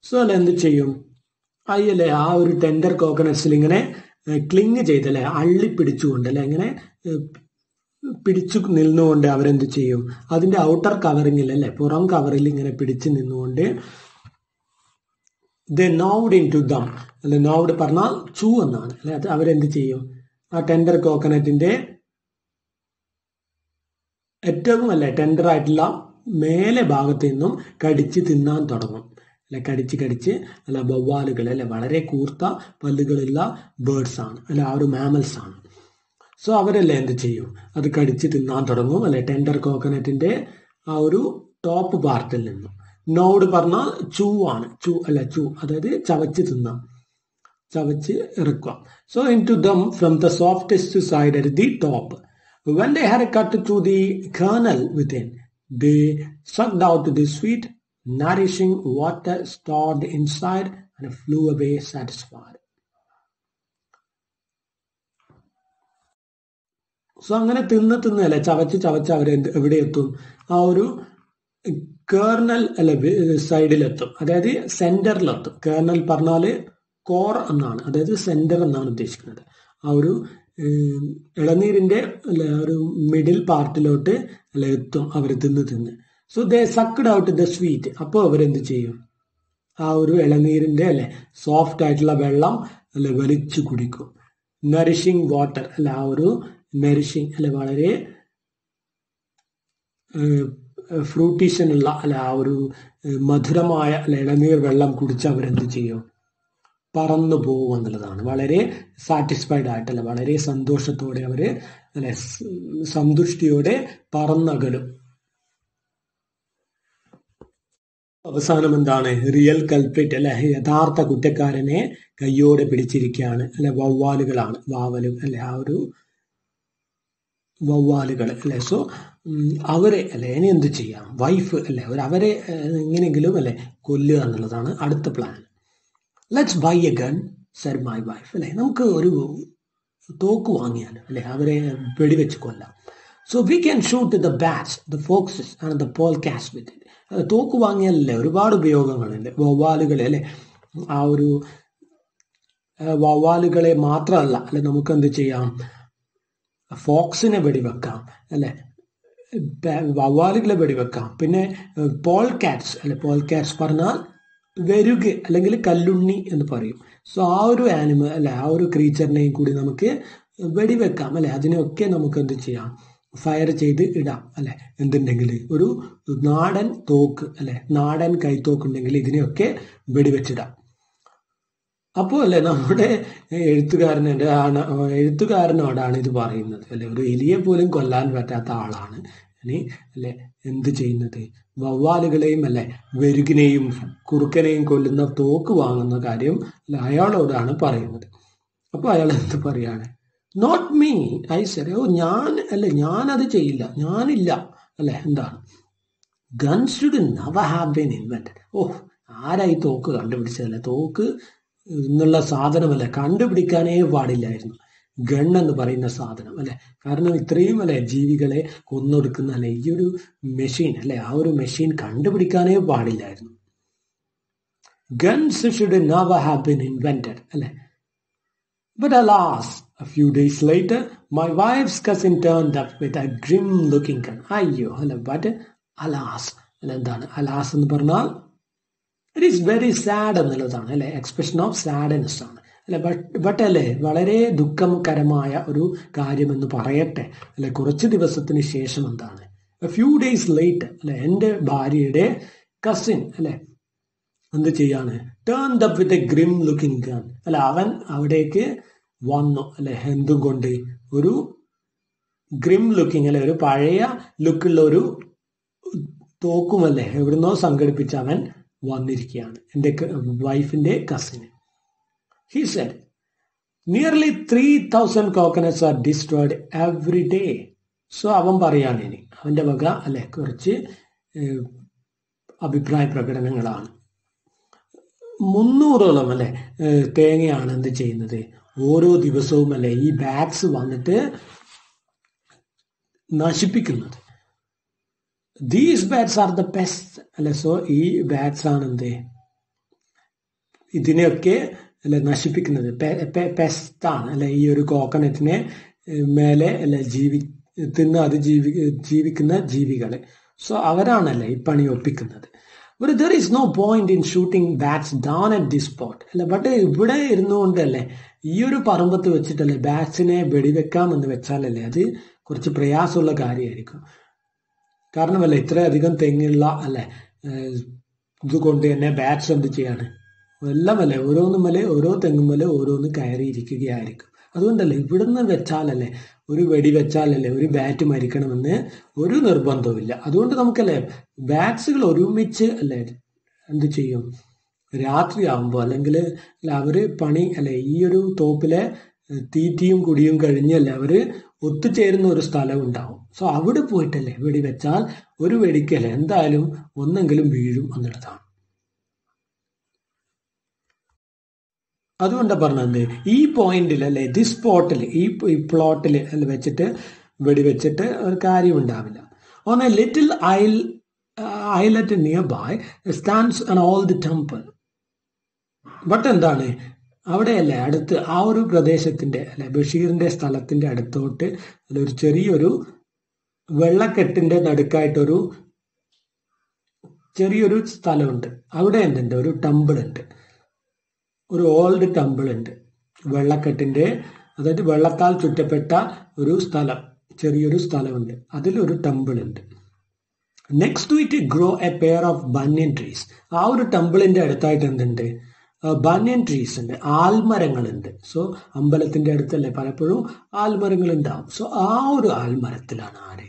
A: So അല്ലെ എന്ത് ചെയ്യും? അയ്യല്ലേ ആ ഒരു ടെൻഡർ കോക്കനട്ട്സിൽ ഇങ്ങനെ ക്ലിങ് ചെയ്തല്ലേ, അള്ളിപ്പിടിച്ചുകൊണ്ട് അല്ലെ, ഇങ്ങനെ പിടിച്ചു നിന്നുകൊണ്ട് അവരെന്ത് ചെയ്യും? അതിന്റെ ഔട്ടർ കവറിങ്ങിൽ അല്ലെ, പുറം കവറിൽ ഇങ്ങനെ പിടിച്ചു നിന്നുകൊണ്ട് ദേ നൗഡ് ഇൻ ടു ദം. അല്ലെ നൗഡ് പറഞ്ഞാൽ ചൂ എന്നാണ്. അല്ലെ അത് അവരെന്ത് ചെയ്യും? ആ ടെൻഡർ കോക്കനറ്റിന്റെ ഏറ്റവും ടെൻഡർ ആയിട്ടുള്ള മേലെ ഭാഗത്ത് നിന്നും കടിച്ച് തിന്നാൻ തുടങ്ങും. അല്ലെ കടിച്ച് വവ്വാലുകൾ വളരെ കൂർത്ത പല്ലുകളുള്ള ബേർഡ്സ് ആണ്. ആ ഒരു മാമൽസ് ആണ്. സോ അവരെല്ലാം എന്ത് ചെയ്യും? അത് കടിച്ച് തിന്നാൻ തുടങ്ങും. ടെൻഡർ കോക്കനറ്റിന്റെ ആ ഒരു ടോപ്പ് പാർട്ടിൽ നിന്നും. നോഡ് പറഞ്ഞാൽ ചൂ ആണ്. ചൂ അതായത് ചവച്ച് തിന്നാം, ചവച്ച് ഇറക്കുക. So into them from the softest side at the top. When they had cut through the kernel within, they sucked out the sweet, nourishing water stored inside and flew away satisfied. So അങ്ങനെ തിന്നല്ലേ ചവച്ച് എവിടെ എത്തും? ആ ഒരു kernel സൈഡിലെത്തും, അതായത് സെന്ററിലെത്തും. Kernel പറഞ്ഞാല് core എന്നാണ്, അതായത് centre എന്നാണ് ഉദ്ദേശിക്കുന്നത്. ആ ഒരു ഇളനീരിന്റെ ഒരു മിഡിൽ പാർട്ടിലോട്ട് എത്തും അവർ തിന്ന്. So they sucked out the sweet. അപ്പോൾ അവരെന്ത് ചെയ്യും? ആ ഒരു ഇളനീരിന്റെ സോഫ്റ്റ് ആയിട്ടുള്ള വെള്ളം വലിച്ചു കുടിക്കും. നറിഷിംഗ് വാട്ടർ ആ ഒരു നറിഷിംഗ് വളരെ ഫ്രൂട്ടീഷനുള്ള ആ ഒരു മധുരമായ ഇളനീർ വെള്ളം കുടിച്ച് അവരെന്ത് ചെയ്യും? പറന്നു പോകും എന്നുള്ളതാണ്. വളരെ സാറ്റിസ്ഫൈഡ് ആയിട്ടല്ല, വളരെ സന്തോഷത്തോടെ അവര് സന്തുഷ്ടിയോടെ പറന്നകലും. അവസാനം എന്താണ്? റിയൽ കൾപ്രിറ്റ് യഥാർത്ഥ കുറ്റക്കാരനെ കയ്യോടെ പിടിച്ചിരിക്കുകയാണ്. വവ്വാലുകളാണ്, വാവലും ആ ഒരു വവ്വാലുകൾ സോ അവരെ ഇനി എന്ത് ചെയ്യാം? വൈഫ് അവരെ എങ്ങനെയെങ്കിലും കൊല്ലുക എന്നുള്ളതാണ് അടുത്ത plan. Let's buy a gun said my wife. നമുക്ക് ഒരു തോക്ക് വാങ്ങിയാൽ അവരെ വെടിവെച്ച് കൊല്ലാം. So we can shoot the bats, the foxes and the polecats with it. തോക്ക് വാങ്ങിയാലല്ലേ ഒരുപാട് ഉപയോഗങ്ങളുണ്ട്. വവ്വാലുകളെ ആ ഒരു വവ്വാലുകളെ മാത്രമല്ല നമുക്ക് എന്ത് ചെയ്യാം? ഫോക്സിനെ വെടിവെക്കാം, വവ്വാലുകളെ വെടിവെക്കാം. പിന്നെ പോൾകാറ്റ്സ് പറഞ്ഞാൽ വെരുക് അല്ലെങ്കിൽ കല്ലുണ്ണി എന്ന് പറയും. സോ ആ ഒരു ആനിമൽ ആ ഒരു ക്രീച്ചറിനെയും കൂടി നമുക്ക് വെടിവെക്കാം. അതിനെയൊക്കെ നമുക്ക് എന്ത് ചെയ്യാം? ഫയർ ചെയ്ത് ഇടാം. എന്തുണ്ടെങ്കിൽ ഒരു നാടൻ തോക്ക് നാടൻ കൈത്തോക്കുണ്ടെങ്കിൽ ഇതിനെയൊക്കെ വെടിവെച്ചിടാം. അപ്പോൾ നമ്മുടെ എഴുത്തുകാരനോടാണ് ഇത് പറയുന്നത്. ഒരു എലിയെ പോലും കൊല്ലാൻ പറ്റാത്ത ആളാണ് ഇനി എന്ത് ചെയ്യുന്നത്? വവ്വാലുകളെയും വെരുകിനെയും കുറുക്കനെയും കൊല്ലുന്ന തോക്ക് വാങ്ങുന്ന കാര്യം അയാളോടാണ് പറയുന്നത്. അപ്പൊ അയാൾ എന്ത് പറയാണ്? Not me I said. ഞാനത് ചെയ്യില്ല, ഞാനില്ല. എന്താണ്? Guns should never have been invented. ആരായി തോക്ക് കണ്ടുപിടിച്ചതല്ലേ? തോക്ക് എന്നുള്ള സാധനമല്ല കണ്ടുപിടിക്കാനേ പാടില്ലായിരുന്നു ഗൺ എന്ന് പറയുന്ന സാധനം. കാരണം ഇത്രയും ജീവികളെ കൊന്നൊടുക്കുന്ന ഈ ഒരു മെഷീൻ ആ ഒരു മെഷീൻ കണ്ടുപിടിക്കാനേ പാടില്ലായിരുന്നു. Guns should never have been invented. But alas, a few days later my wife's cousin turned up with a grim looking gun. അയ്യോ but alas. എന്താണ് അലാസ് എന്ന് പറഞ്ഞാൽ? ഇറ്റ് ഈസ് വെരി സാഡ് എന്നുള്ളതാണ് expression of sadness ആണ്. But വളരെ ദുഃഖകരമായ ഒരു കാര്യമെന്ന് പറയട്ടെ. കുറച്ച് ദിവസത്തിന് ശേഷം എന്താണ്? a few days later എൻ്റെ ഭാര്യയുടെ കസിൻ എന്ത് ചെയ്യാണ്? turned up with a grim looking gun. അവൻ അവിടേക്ക് വന്നു എന്തും കൊണ്ട്? ഒരു ഗ്രിം ലുക്കിംഗ് ഒരു പഴയ ലുക്കുള്ള ഒരു തോക്കും എവിടുന്നോ സംഘടിപ്പിച്ച് അവൻ വന്നിരിക്കുകയാണ് എൻ്റെ വൈഫിന്റെ cousin. He said, nearly 3,000 coconuts are destroyed every day. So അവൻ പറയാണ് ഇനി അവന്റെ വക കുറച്ച് അഭിപ്രായ പ്രകടനങ്ങളാണ്. 300ഓളം തേങ്ങയാണ് എന്ത് ചെയ്യുന്നത്? ഓരോ ദിവസവും ഈ ബാറ്റ്സ് വന്നിട്ട് നശിപ്പിക്കുന്നത്. These bats are the pest. So ഈ ബാറ്റ്സ് ആണ് എന്ത് ഇതിനെയൊക്കെ നശിപ്പിക്കുന്നത്. പെസ്റ്റാണ് ഈ ഒരു കോക്കനറ്റിനെ മേലെ തിന്ന് അത് ജീവിക്കുന്ന ജീവികള്. സോ അവരാണല്ലേ ഈ പണി ഒപ്പിക്കുന്നത്. But there is no point in shooting bats down at this spot. അല്ല ബട്ട് ഇവിടെ ഇരുന്നുകൊണ്ടല്ലേ ഈ ഒരു പറമ്പത്ത് വെച്ചിട്ടല്ലേ ബാറ്റ്സിനെ വെടിവെക്കാമെന്ന് വെച്ചാലല്ലേ അത് കുറച്ച് പ്രയാസമുള്ള കാര്യമായിരിക്കും. കാരണമല്ലേ ഇത്രയധികം തെങ്ങുള്ള അല്ലെ ഇതുകൊണ്ട് തന്നെ ബാറ്റ്സ് എന്ത് ചെയ്യാണ് എല്ലാം അല്ലേ ഓരോന്നുമല്ലേ ഓരോ തെങ്ങുമല്ലേ ഓരോന്ന് കയറിയിരിക്കുകയായിരിക്കും. അതുകൊണ്ടല്ലേ ഇവിടുന്ന് വെച്ചാലല്ലേ ഒരു വെടി വെച്ചാലല്ലേ ഒരു ബാറ്റ് മരിക്കണമെന്ന് ഒരു നിർബന്ധവുമില്ല. അതുകൊണ്ട് നമുക്കല്ലേ ബാറ്റ്സുകൾ ഒരുമിച്ച് അല്ലേ എന്ത് ചെയ്യും രാത്രിയാവുമ്പോൾ അല്ലെങ്കിൽ അവര് പണി അല്ലെ ഈ ഒരു തോപ്പിലെ തീറ്റിയും കുടിയും കഴിഞ്ഞല്ലേ അവര് ഒത്തുചേരുന്ന ഒരു സ്ഥലം ഉണ്ടാവും. സോ അവിടെ പോയിട്ടല്ലേ വെടി വെച്ചാൽ ഒരു വെടിക്കല്ലേ എന്തായാലും ഒന്നെങ്കിലും വീഴും എന്നുള്ളതാണ്. അതുകൊണ്ടാണ് പറഞ്ഞത് ഈ പോയിന്റിൽ അല്ലെ ദിസ് സ്പോട്ടിൽ ഈ പ്ലോട്ടിൽ വെച്ചിട്ട് വെടിവെച്ചിട്ട് ഒരു കാര്യം ഉണ്ടാവില്ല. On a little islet nearby stands an old temple. But എന്താണ് അവിടെയല്ലേ അടുത്ത് ആ ഒരു പ്രദേശത്തിന്റെ അല്ലെ ബഷീറിന്റെ സ്ഥലത്തിന്റെ അടുത്തോട്ട് ഒരു ചെറിയൊരു വെള്ളക്കെട്ടിന്റെ നടുക്കായിട്ടൊരു ചെറിയൊരു സ്ഥലമുണ്ട്. അവിടെ എന്തുണ്ട് ഒരു ടെമ്പിൾ ഉണ്ട്, ഒരു ഓൾഡ് ടെമ്പിൾ ഉണ്ട്. വെള്ളക്കെട്ടിന്റെ അതായത് വെള്ളത്താൽ ചുറ്റപ്പെട്ട ഒരു സ്ഥലം, ചെറിയൊരു സ്ഥലമുണ്ട്, അതിലൊരു ടെമ്പിൾ ഉണ്ട്. Next to it grow a pair of banyan trees. ആ ഒരു ടെമ്പിളിന്റെ അടുത്തായിട്ട് എന്തുണ്ട് ബനിയൻ ട്രീസ് ഉണ്ട്, ആൽമരങ്ങളുണ്ട്. സോ അമ്പലത്തിന്റെ അടുത്തല്ലേ പലപ്പോഴും ആൽമരങ്ങൾ ഉണ്ടാവും. സോ ആ ഒരു ആൽമരത്തിലാണ് ആര്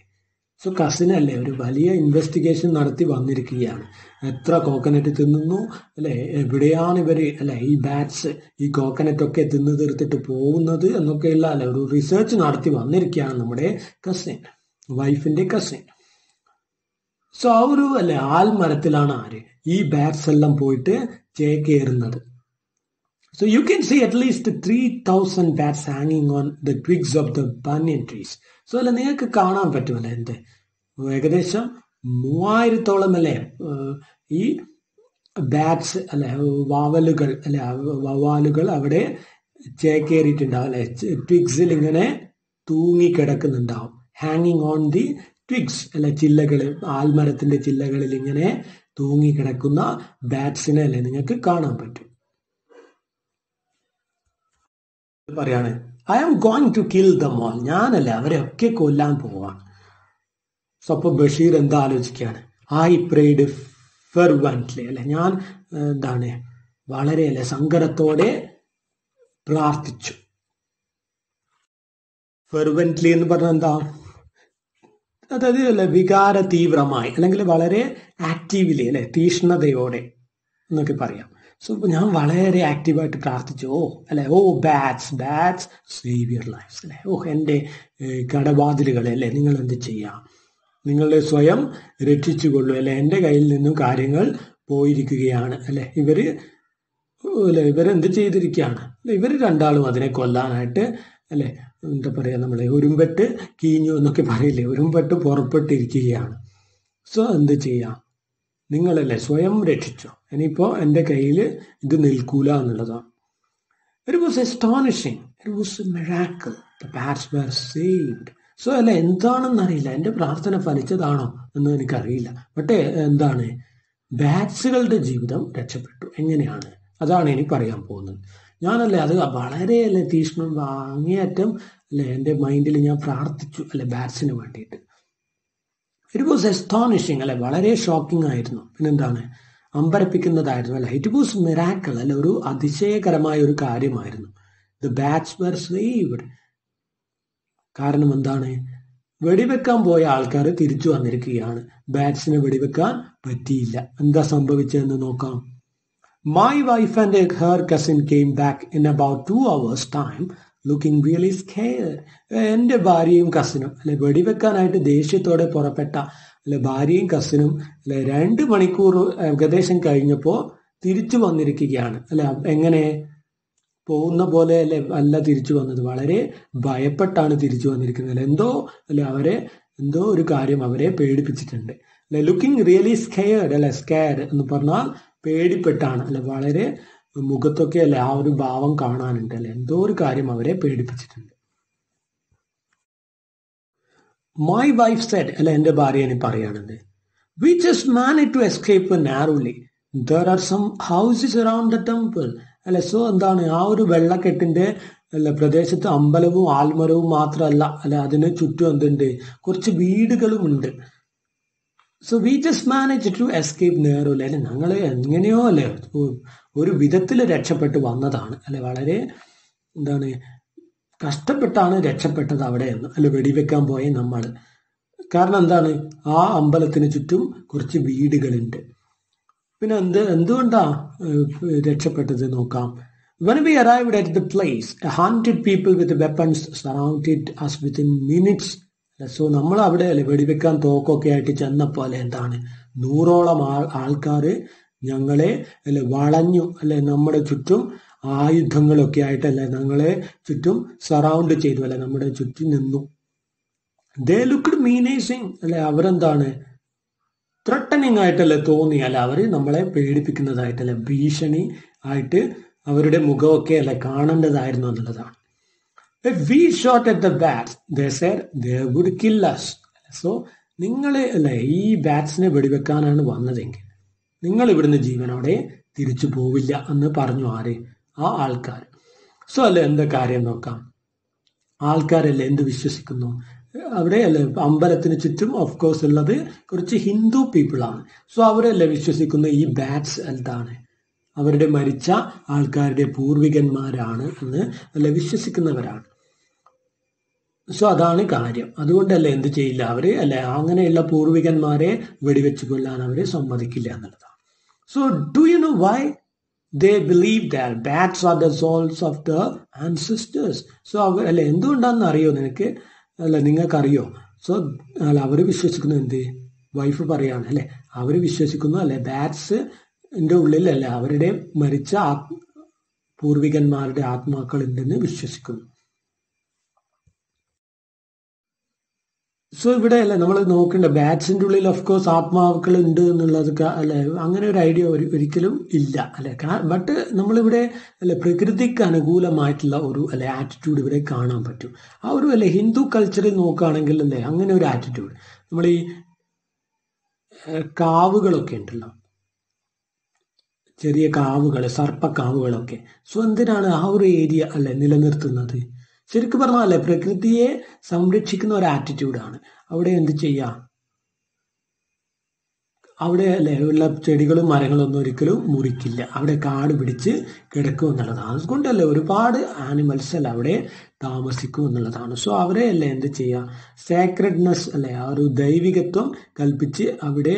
A: സോ കസിനല്ലേ ഒരു വലിയ ഇൻവെസ്റ്റിഗേഷൻ നടത്തി വന്നിരിക്കുകയാണ്. എത്ര കോക്കനറ്റ് തിന്നുന്നു അല്ലെ, എവിടെയാണ് ഇവര് അല്ലെ ഈ ബാറ്റ്സ് ഈ കോക്കനറ്റ് ഒക്കെ തിന്നു തീർത്തിട്ട് പോകുന്നത് എന്നൊക്കെയുള്ള അല്ലെ ഒരു റിസർച്ച് നടത്തി വന്നിരിക്കുകയാണ് നമ്മുടെ കസിൻ, വൈഫിന്റെ കസിൻ. സോ ആ ഒരു അല്ലെ ആൽമരത്തിലാണ് ആര് ഈ ബാറ്റ്സ് എല്ലാം പോയിട്ട് ചേക്കേറുന്നത്. So you can see at least 3,000 bats hanging on the twigs of the banyan trees. So അല്ല നിങ്ങൾക്ക് കാണാൻ പറ്റുമല്ലേ എന്ത് ഏകദേശം 3000-ഓളം അല്ലേ ഈ ബാറ്റ്സ് അല്ലെ വാവലുകൾ അല്ലെ വവ്വാലുകൾ അവിടെ ചേക്കേറിയിട്ടുണ്ടാവും അല്ലെ, ട്വിഗ്സിൽ ഇങ്ങനെ തൂങ്ങിക്കിടക്കുന്നുണ്ടാവും. ഹാങ്ങിങ് ഓൺ ദി ട്വിഗ്സ് അല്ലെ ചില്ലകളിൽ, ആൽമരത്തിന്റെ ചില്ലകളിൽ ഇങ്ങനെ തൂങ്ങിക്കിടക്കുന്ന ബാറ്റ്സിനെ അല്ലെ നിങ്ങൾക്ക് കാണാൻ പറ്റും. പറയാണ് I am going to kill them all. ഞാനല്ലേ അവരെ ഒക്കെ കൊല്ലാൻ പോവാണ്. സോ അപ്പൊ ബഷീർ എന്താ ആലോചിക്കുകയാണ്, ഐ പ്രേഡ് ഫെർവന്റ്ലി അല്ലെ, ഞാൻ എന്താണ് വളരെ അല്ലെ സങ്കടത്തോടെ പ്രാർത്ഥിച്ചു. ഫെർവന്റ്ലി എന്ന് പറഞ്ഞാൽ എന്താ, അതായത് അല്ലെ വികാര തീവ്രമായി അല്ലെങ്കിൽ വളരെ ആക്റ്റീവ്ലി അല്ലെ തീഷ്ണതയോടെ എന്നൊക്കെ പറയാം. സോ ഞാൻ വളരെ ആക്റ്റീവായിട്ട് പ്രാർത്ഥിച്ചു. അല്ലെ ബാറ്റ്സ് സേവ് യുവർ ലൈഫ്സ് അല്ലെ, എൻ്റെ കടബാതിലുകളെ അല്ലെ നിങ്ങൾ എന്ത് ചെയ്യാം, നിങ്ങളുടെ സ്വയം രക്ഷിച്ചുകൊള്ളൂ അല്ലെ, എൻ്റെ കയ്യിൽ നിന്നും കാര്യങ്ങൾ പോയിരിക്കുകയാണ് അല്ലെ. ഇവരെന്ത് ചെയ്തിരിക്കുകയാണ്, ഇവര് രണ്ടാളും അതിനെ കൊല്ലാനായിട്ട് അല്ലെ എന്താ പറയാ നമ്മളെ ഒരുമ്പെട്ട് കീഞ്ഞു എന്നൊക്കെ പറയില്ലേ, ഒരുമ്പെട്ട് പുറപ്പെട്ടിരിക്കുകയാണ്. സോ എന്ത് ചെയ്യാം, നിങ്ങളല്ലേ സ്വയം രക്ഷിച്ചോ, ഇനിയിപ്പോ എൻ്റെ കയ്യിൽ ഇത് നിൽക്കൂല എന്നുള്ളതാണ്. It was astonishing. It was a miracle. The bats were saved. So അല്ല എന്താണെന്ന് അറിയില്ല, എൻ്റെ പ്രാർത്ഥന ഫലിച്ചതാണോ എന്ന് എനിക്കറിയില്ല. ബട്ട് എന്താണ് ബാറ്റ്സുകളുടെ ജീവിതം രക്ഷപ്പെട്ടു. എങ്ങനെയാണ്, അതാണ് ഇനി പറയാൻ പോകുന്നത്. ഞാനല്ലേ അത് വളരെ അല്ലെ തീഷ്ണം അങ്ങേയറ്റം അല്ലെ എൻ്റെ മൈൻഡിൽ ഞാൻ പ്രാർത്ഥിച്ചു അല്ലെ ബാറ്റ്സിന് വേണ്ടിയിട്ട്. ഇറ്റ് വാസ് എസ്തോണിഷിങ് അല്ലെ, വളരെ ഷോക്കിംഗ് ആയിരുന്നു. പിന്നെന്താണ് അമ്പരപ്പിക്കുന്നതായിരുന്നു അല്ലെ. ഇറ്റ് വാസ് മിറാക്കിൾ അല്ലെ, ഒരു അതിശയകരമായ ഒരു കാര്യമായിരുന്നു. The bats were saved. കാരണം എന്താണ്, വെടിവെക്കാൻ പോയ ആൾക്കാർ തിരിച്ചു വന്നിരിക്കുകയാണ്, ബാറ്റ്സിനെ വെടിവെക്കാൻ പറ്റിയില്ല. എന്താ സംഭവിച്ചതെന്ന് നോക്കാം. My wife and her cousin came back in about 2 hours time looking really scared. എൻ്റെ ഭാര്യയും കസിനും അല്ലെ വെടിവെക്കാനായിട്ട് ദേഷ്യത്തോടെ പുറപ്പെട്ട അല്ലെ ഭാര്യയും കസിനും അല്ലെ 2 മണിക്കൂർ ഏകദേശം കഴിഞ്ഞപ്പോൾ തിരിച്ചു വന്നിരിക്കുകയാണ് അല്ലെ. എങ്ങനെ പോകുന്ന പോലെ അല്ലെ അല്ല തിരിച്ചു വന്നത്, വളരെ ഭയപ്പെട്ടാണ് തിരിച്ചു വന്നിരിക്കുന്നത്. എന്തോ അല്ലെ അവരെ എന്തോ ഒരു കാര്യം അവരെ പേടിപ്പിച്ചിട്ടുണ്ട് അല്ലെ. ലുക്കിംഗ് റിയലി സ്കെയർഡ് അല്ലെ, സ്കെയർഡ് എന്ന് പറഞ്ഞാൽ പേടിപ്പെട്ടാണ് അല്ലെ, വളരെ മുഖത്തൊക്കെ അല്ലെ ആ ഒരു ഭാവം കാണാനുണ്ട് അല്ലെ, എന്തോ ഒരു കാര്യം അവരെ പേടിപ്പിച്ചിട്ടുണ്ട്. മൈ വൈഫ് സെഡ് അല്ലെ, എൻ്റെ ഭാര്യ ഇനി പറയാണത്, We just managed to escape narrowly. There are some houses around the temple. അല്ലെ, സോ എന്താണ് ആ ഒരു വെള്ളക്കെട്ടിന്റെ അല്ല പ്രദേശത്ത് അമ്പലവും ആൽമരവും മാത്രമല്ല അല്ലെ, അതിന് ചുറ്റും എന്തുണ്ട്, കുറച്ച് വീടുകളും ഉണ്ട്. So we just manage to escape narrowly അല്ലെ, ഞങ്ങൾ എങ്ങനെയോ അല്ലെ ഒരു വിധത്തിൽ രക്ഷപ്പെട്ട് വന്നതാണ് അല്ലെ, വളരെ എന്താണ് കഷ്ടപ്പെട്ടാണ് രക്ഷപ്പെട്ടത് അവിടെ എന്ന് അല്ലെ, വെടിവെക്കാൻ പോയ നമ്മൾ. കാരണം എന്താണ്, ആ അമ്പലത്തിന് ചുറ്റും കുറച്ച് വീടുകളുണ്ട്. പിന്നെ എന്തുകൊണ്ടാ രക്ഷപ്പെട്ടത് നോക്കാം. When we arrived at the place, 100 people with weapons surrounded us within minutes. So നമ്മൾ അവിടെ അല്ലെ വെടിവെക്കാൻ തോക്കൊക്കെ ആയിട്ട് ചെന്നപ്പോ അല്ലെ എന്താണ് 100ഓളം ആൾക്കാർ ഞങ്ങളെ അല്ലെ വളഞ്ഞു അല്ലെ, നമ്മുടെ ചുറ്റും ആയുധങ്ങളൊക്കെ ആയിട്ടല്ലേ ഞങ്ങളെ ചുറ്റും സറൗണ്ട് ചെയ്തു അല്ലെ, നമ്മുടെ ചുറ്റും നിന്നു. They looked menacing അല്ലെ, അവരെന്താണ് ത്രട്ടനിങ് ആയിട്ടല്ലേ തോന്നി അല്ലെ, അവർ നമ്മളെ പേടിപ്പിക്കുന്നതായിട്ടല്ലേ, ഭീഷണി ആയിട്ട് അവരുടെ മുഖമൊക്കെ അല്ലെ കാണേണ്ടതായിരുന്നു എന്നുള്ളതാണ്. If we shot at the bats, they said they would kill us. So നിങ്ങൾ അല്ലെ ഈ ബാറ്റ്സിനെ വെടിവെക്കാനാണ് വന്നതെങ്കിൽ നിങ്ങൾ ഇവിടുന്ന് ജീവനോടെ തിരിച്ചു പോവില്ല എന്ന് പറഞ്ഞു. ആര്? ആ ആൾക്കാർ. സോ അല്ലെ എന്താ കാര്യം നോക്കാം. ആൾക്കാരല്ലേ എന്ത് വിശ്വസിക്കുന്നു, അവിടെ അല്ലെ അമ്പലത്തിന് ചുറ്റും ഓഫ് കോഴ്സ് ഉള്ളത് കുറച്ച് ഹിന്ദു പീപ്പിൾ ആണ്. സോ അവരല്ലേ വിശ്വസിക്കുന്ന ഈ ബാറ്റ്സ് എന്താണ് അവരുടെ മരിച്ച ആൾക്കാരുടെ പൂർവികന്മാരാണ് എന്ന് അല്ലെ വിശ്വസിക്കുന്നവരാണ്. സോ അതാണ് കാര്യം. അതുകൊണ്ടല്ലേ എന്ത് ചെയ്യില്ല അവര് അല്ലെ, അങ്ങനെയുള്ള പൂർവികന്മാരെ വെടിവെച്ച് കൊല്ലാൻ അവര് സമ്മതിക്കില്ല എന്നുള്ളതാണ്. So do you know why they believe that bats are the souls of the ancestors? So അല്ലെ എന്തുകൊണ്ടാണെന്ന് അറിയോ നിനക്ക് അല്ല, നിങ്ങൾക്കറിയോ? സോ അല്ല അവർ വിശ്വസിക്കുന്നു എന്ത്, വൈഫ് പറയാണ് അല്ലെ, അവർ വിശ്വസിക്കുന്നു അല്ലെ ബാറ്റ്സിന്റെ ഉള്ളിൽ അല്ലെ അവരുടെ മരിച്ച പൂർവികന്മാരുടെ ആത്മാക്കൾ ഉണ്ടെന്ന് വിശ്വസിക്കുന്നു. സോ ഇവിടെ അല്ലെ നമ്മൾ നോക്കേണ്ട, ബാറ്റ്സിന്റെ ഉള്ളിൽ ഓഫ് കോഴ്സ് ആത്മാക്കൾ ഉണ്ട് എന്നുള്ളത് അല്ലെ, അങ്ങനെ ഒരു ഐഡിയ ഒരിക്കലും ഇല്ല അല്ലെ. ബട്ട് നമ്മളിവിടെ അല്ലെ പ്രകൃതിക്ക് അനുകൂലമായിട്ടുള്ള ഒരു അല്ലെ ആറ്റിറ്റ്യൂഡ് ഇവിടെ കാണാൻ പറ്റും. ആ ഒരു അല്ലെ ഹിന്ദു കൾച്ചറിൽ നോക്കുകയാണെങ്കിൽ അല്ലെ അങ്ങനെ ഒരു ആറ്റിറ്റ്യൂഡ്, നമ്മൾ ഈ കാവുകളൊക്കെ ഉണ്ടല്ലോ, ചെറിയ കാവുകൾ, സർപ്പക്കാവുകളൊക്കെ. സോ എന്തിനാണ് ആ ഒരു ഏരിയ അല്ലെ നിലനിർത്തുന്നത്? ശരിക്കും പറഞ്ഞാൽ അല്ലെ പ്രകൃതിയെ സംരക്ഷിക്കുന്ന ഒരു ആറ്റിറ്റ്യൂഡാണ്. അവിടെ എന്ത് ചെയ്യാം, അവിടെ അല്ലെ ഉള്ള ചെടികളും മരങ്ങളൊന്നും ഒരിക്കലും മുറിക്കില്ല, അവിടെ കാട് പിടിച്ച് കിടക്കും എന്നുള്ളതാണ്. അതുകൊണ്ടല്ലേ ഒരുപാട് ആനിമൽസ് അല്ല അവിടെ താമസിക്കും എന്നുള്ളതാണ്. സോ അവരെ അല്ലേ എന്ത് ചെയ്യാം, സേക്രഡ്നെസ് അല്ലെ, ആ ഒരു ദൈവികത്വം കൽപ്പിച്ച് അവിടെ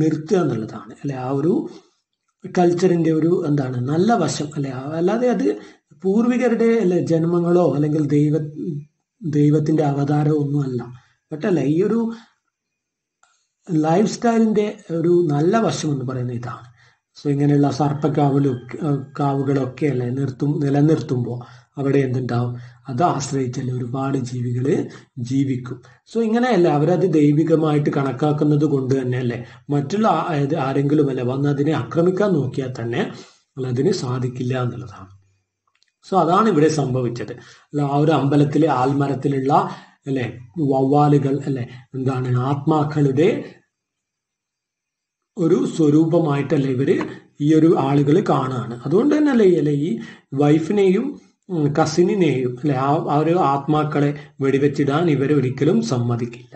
A: നിർത്തുക എന്നുള്ളതാണ് അല്ലെ, ആ ഒരു കൾച്ചറിന്റെ ഒരു എന്താണ് നല്ല വശം അല്ലെ. അല്ലാതെ അത് പൂർവികരുടെ അല്ലെ ജന്മങ്ങളോ അല്ലെങ്കിൽ ദൈവത്തിന്റെ അവതാരമോ ഒന്നും അല്ല. ബട്ട് അല്ലെ ഈ ഒരു ലൈഫ് സ്റ്റൈലിന്റെ ഒരു നല്ല വശം എന്ന് പറയുന്നത് ഇതാണ്. സോ ഇങ്ങനെയുള്ള കാവുകളൊക്കെ അല്ലെ നിലനിർത്തുമ്പോൾ അവിടെ എന്തുണ്ടാവും, അത് ആശ്രയിച്ചല്ലേ ഒരുപാട് ജീവികള് ജീവിക്കും. സോ ഇങ്ങനെയല്ല അവരത് ദൈവികമായിട്ട് കണക്കാക്കുന്നത് കൊണ്ട് തന്നെ അല്ലെ മറ്റുള്ള ആരെങ്കിലും അല്ലെ വന്ന് അതിനെ ആക്രമിക്കാൻ നോക്കിയാൽ തന്നെ അതിന് സാധിക്കില്ല എന്നുള്ളതാണ്. സോ അതാണ് ഇവിടെ സംഭവിച്ചത്. ആ ഒരു അമ്പലത്തിലെ ആൽമരത്തിലുള്ള അല്ലെ വവ്വാലുകൾ അല്ലെ എന്താണ് ആത്മാക്കളുടെ ഒരു സ്വരൂപമായിട്ടല്ലേ ഇവര് ഈ ഒരു ആളുകൾ കാണുകയാണ്. അതുകൊണ്ട് തന്നെ അല്ലെ ഈ വൈഫിനെയും കസിനെയും അല്ലെ ആ ഒരു ആത്മാക്കളെ വെടിവെച്ചിടാൻ ഇവരെ ഒരിക്കലും സമ്മതിക്കില്ല.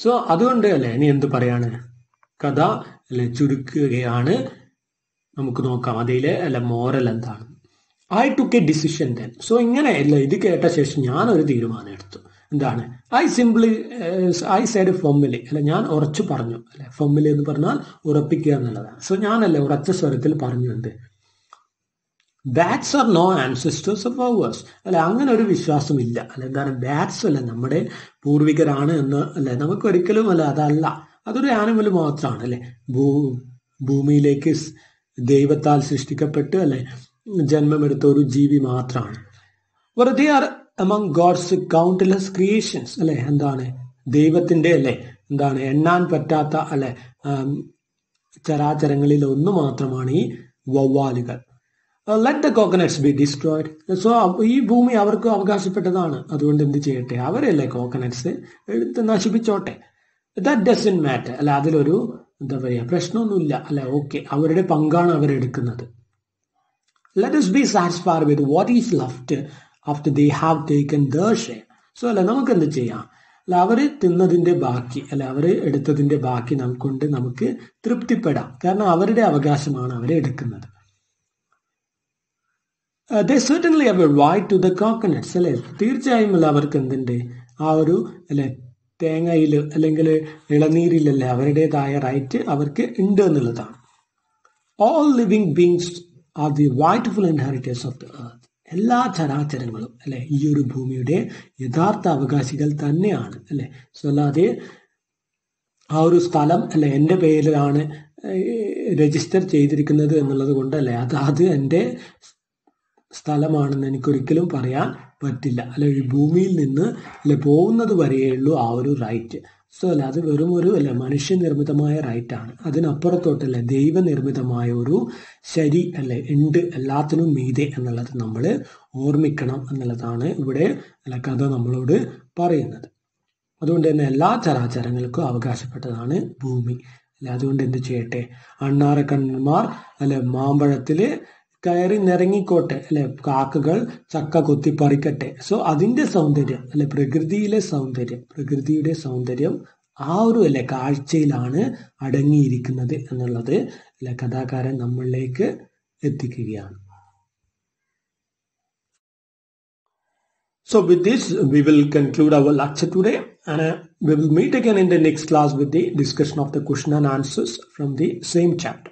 A: സോ അതുകൊണ്ട് അല്ലെ ഇനി എന്ത് പറയാണ്, കഥ അല്ലെ ചുരുക്കുകയാണ്. നമുക്ക് നോക്കാം അതിലെ അല്ലെ മോറൽ എന്താണ്. I took a decision then. So ഇങ്ങനെ അല്ല ഇത് കേട്ട ശേഷം ഞാൻ ഒരു തീരുമാനം എടുത്തു. എന്താണ്, I said firmly അല്ല, ഞാൻ ഉറച്ചു പറഞ്ഞു അല്ലെ. firmly എന്ന് പറഞ്ഞാൽ ഉറപ്പിക്കുക എന്നുള്ളതാണ്. സോ ഞാനല്ലേ ഉറച്ച സ്വരത്തിൽ പറഞ്ഞു എന്ത്, bats are no ancestors of ours അല്ലെ, അങ്ങനെ ഒരു വിശ്വാസം ഇല്ല അല്ലെ. എന്താണ് ബാറ്റ്സ് അല്ലെ നമ്മുടെ പൂർവികരാണ് എന്ന് അല്ലെ നമുക്ക് ഒരിക്കലും അല്ല, അതല്ല, അതൊരു ആനിമൽ മാത്രമാണ് അല്ലെ, ഭൂമിയിലേക്ക് ദൈവത്താൽ സൃഷ്ടിക്കപ്പെട്ട് അല്ലെ ജന്മമെടുത്ത ഒരു ജീവി മാത്രമാണ്. വെറുതെ R among God's countless creations അല്ലെ, എന്താണ് ദൈവത്തിന്റെ അല്ലെ എന്താണ് എണ്ണാൻ പറ്റാത്ത അല്ലെ ചരാചരങ്ങളിൽ ഒന്ന് മാത്രമാണ് ഈ വവ്വാലുകൾ. Let the coconuts be destroyed. So ഈ ഭൂമി അവർക്ക് അവകാശപ്പെട്ടതാണ്, അതുകൊണ്ട് എന്ത് ചെയ്യട്ടെ, അവരല്ലേ കോക്കനട്ട്സ് എടുത്ത് നശിപ്പിച്ചോട്ടെ. That doesn't matter. അല്ല, അതിലൊരു എന്താ പറയുക, പ്രശ്നമൊന്നുമില്ല. അല്ല, ഓക്കെ, അവരുടെ പങ്കാണ് അവരെടുക്കുന്നത്. Let us be satisfied with what is left after they have taken their share. So അല്ല, നമുക്ക് എന്ത് ചെയ്യാം? അല്ല, അവർ തിന്നതിന്റെ ബാക്കി, അല്ല, അവർ എടുത്തതിന്റെ ബാക്കി കൊണ്ട് നമുക്ക് തൃപ്തിപ്പെടാം. കാരണം അവരുടെ അവകാശമാണ് അവരെ എടുക്കുന്നത്. They certainly have a right to the coconuts. അല്ലെ, തീർച്ചയായും അല്ല, അവർക്ക് എന്തുണ്ട്? ആ ഒരു അല്ലെ തേങ്ങയിൽ അല്ലെങ്കിൽ ഇളനീരിലല്ലേ അവരുടേതായ റൈറ്റ് അവർക്ക് ഉണ്ട് എന്നുള്ളതാണ്. All living beings are the rightful inheritors of the earth. എല്ലാ ചരാചരങ്ങളും അല്ലെ ഈ ഒരു ഭൂമിയുടെ യഥാർത്ഥ അവകാശികൾ തന്നെയാണ്. അല്ലെ, സോ അല്ലാതെ ആ ഒരു സ്ഥലം അല്ലെ എൻ്റെ പേരിലാണ് രജിസ്റ്റർ ചെയ്തിരിക്കുന്നത് എന്നുള്ളത് കൊണ്ടല്ലേ അത് എൻ്റെ സ്ഥലമാണെന്ന് എനിക്കൊരിക്കലും പറയാൻ പറ്റില്ല. അല്ലെ, ഈ ഭൂമിയിൽ നിന്ന് അല്ലെ പോകുന്നത് വരെയുള്ളൂ ആ ഒരു റൈറ്റ്. സോ അല്ല, അത് വെറും ഒരു അല്ലെ മനുഷ്യനിർമ്മിതമായ റൈറ്റാണ്. അതിനപ്പുറത്തോട്ടല്ലേ ദൈവനിർമ്മിതമായ ഒരു ശരി അല്ലെ ഉണ്ട് എല്ലാത്തിനും മീതെ എന്നുള്ളത് നമ്മൾ ഓർമ്മിക്കണം എന്നുള്ളതാണ് ഇവിടെ അല്ല കഥ നമ്മളോട് പറയുന്നത്. അതുകൊണ്ട് തന്നെ എല്ലാ ചരാചരങ്ങൾക്കും അവകാശപ്പെട്ടതാണ് ഭൂമി. അല്ലെ, അതുകൊണ്ട് എന്ത് ചെയ്യട്ടെ, അണ്ണാറക്കണ്ണന്മാർ അല്ലെ മാമ്പഴത്തില് കയറി നിറങ്ങിക്കോട്ടെ, അല്ലെ കാക്കകൾ ചക്ക കൊത്തി പറിക്കട്ടെ. സോ അതിന്റെ സൗന്ദര്യം അല്ലെ പ്രകൃതിയുടെ സൗന്ദര്യം ആ ഒരു അല്ലെ കാഴ്ചയിലാണ് അടങ്ങിയിരിക്കുന്നത് എന്നുള്ളത് അല്ലെ കഥാകാരൻ നമ്മളിലേക്ക് എത്തിക്കുകയാണ്. So with this we will conclude our lecture today, and we will meet again in the next class with the discussion of the question and answers from the same chapter.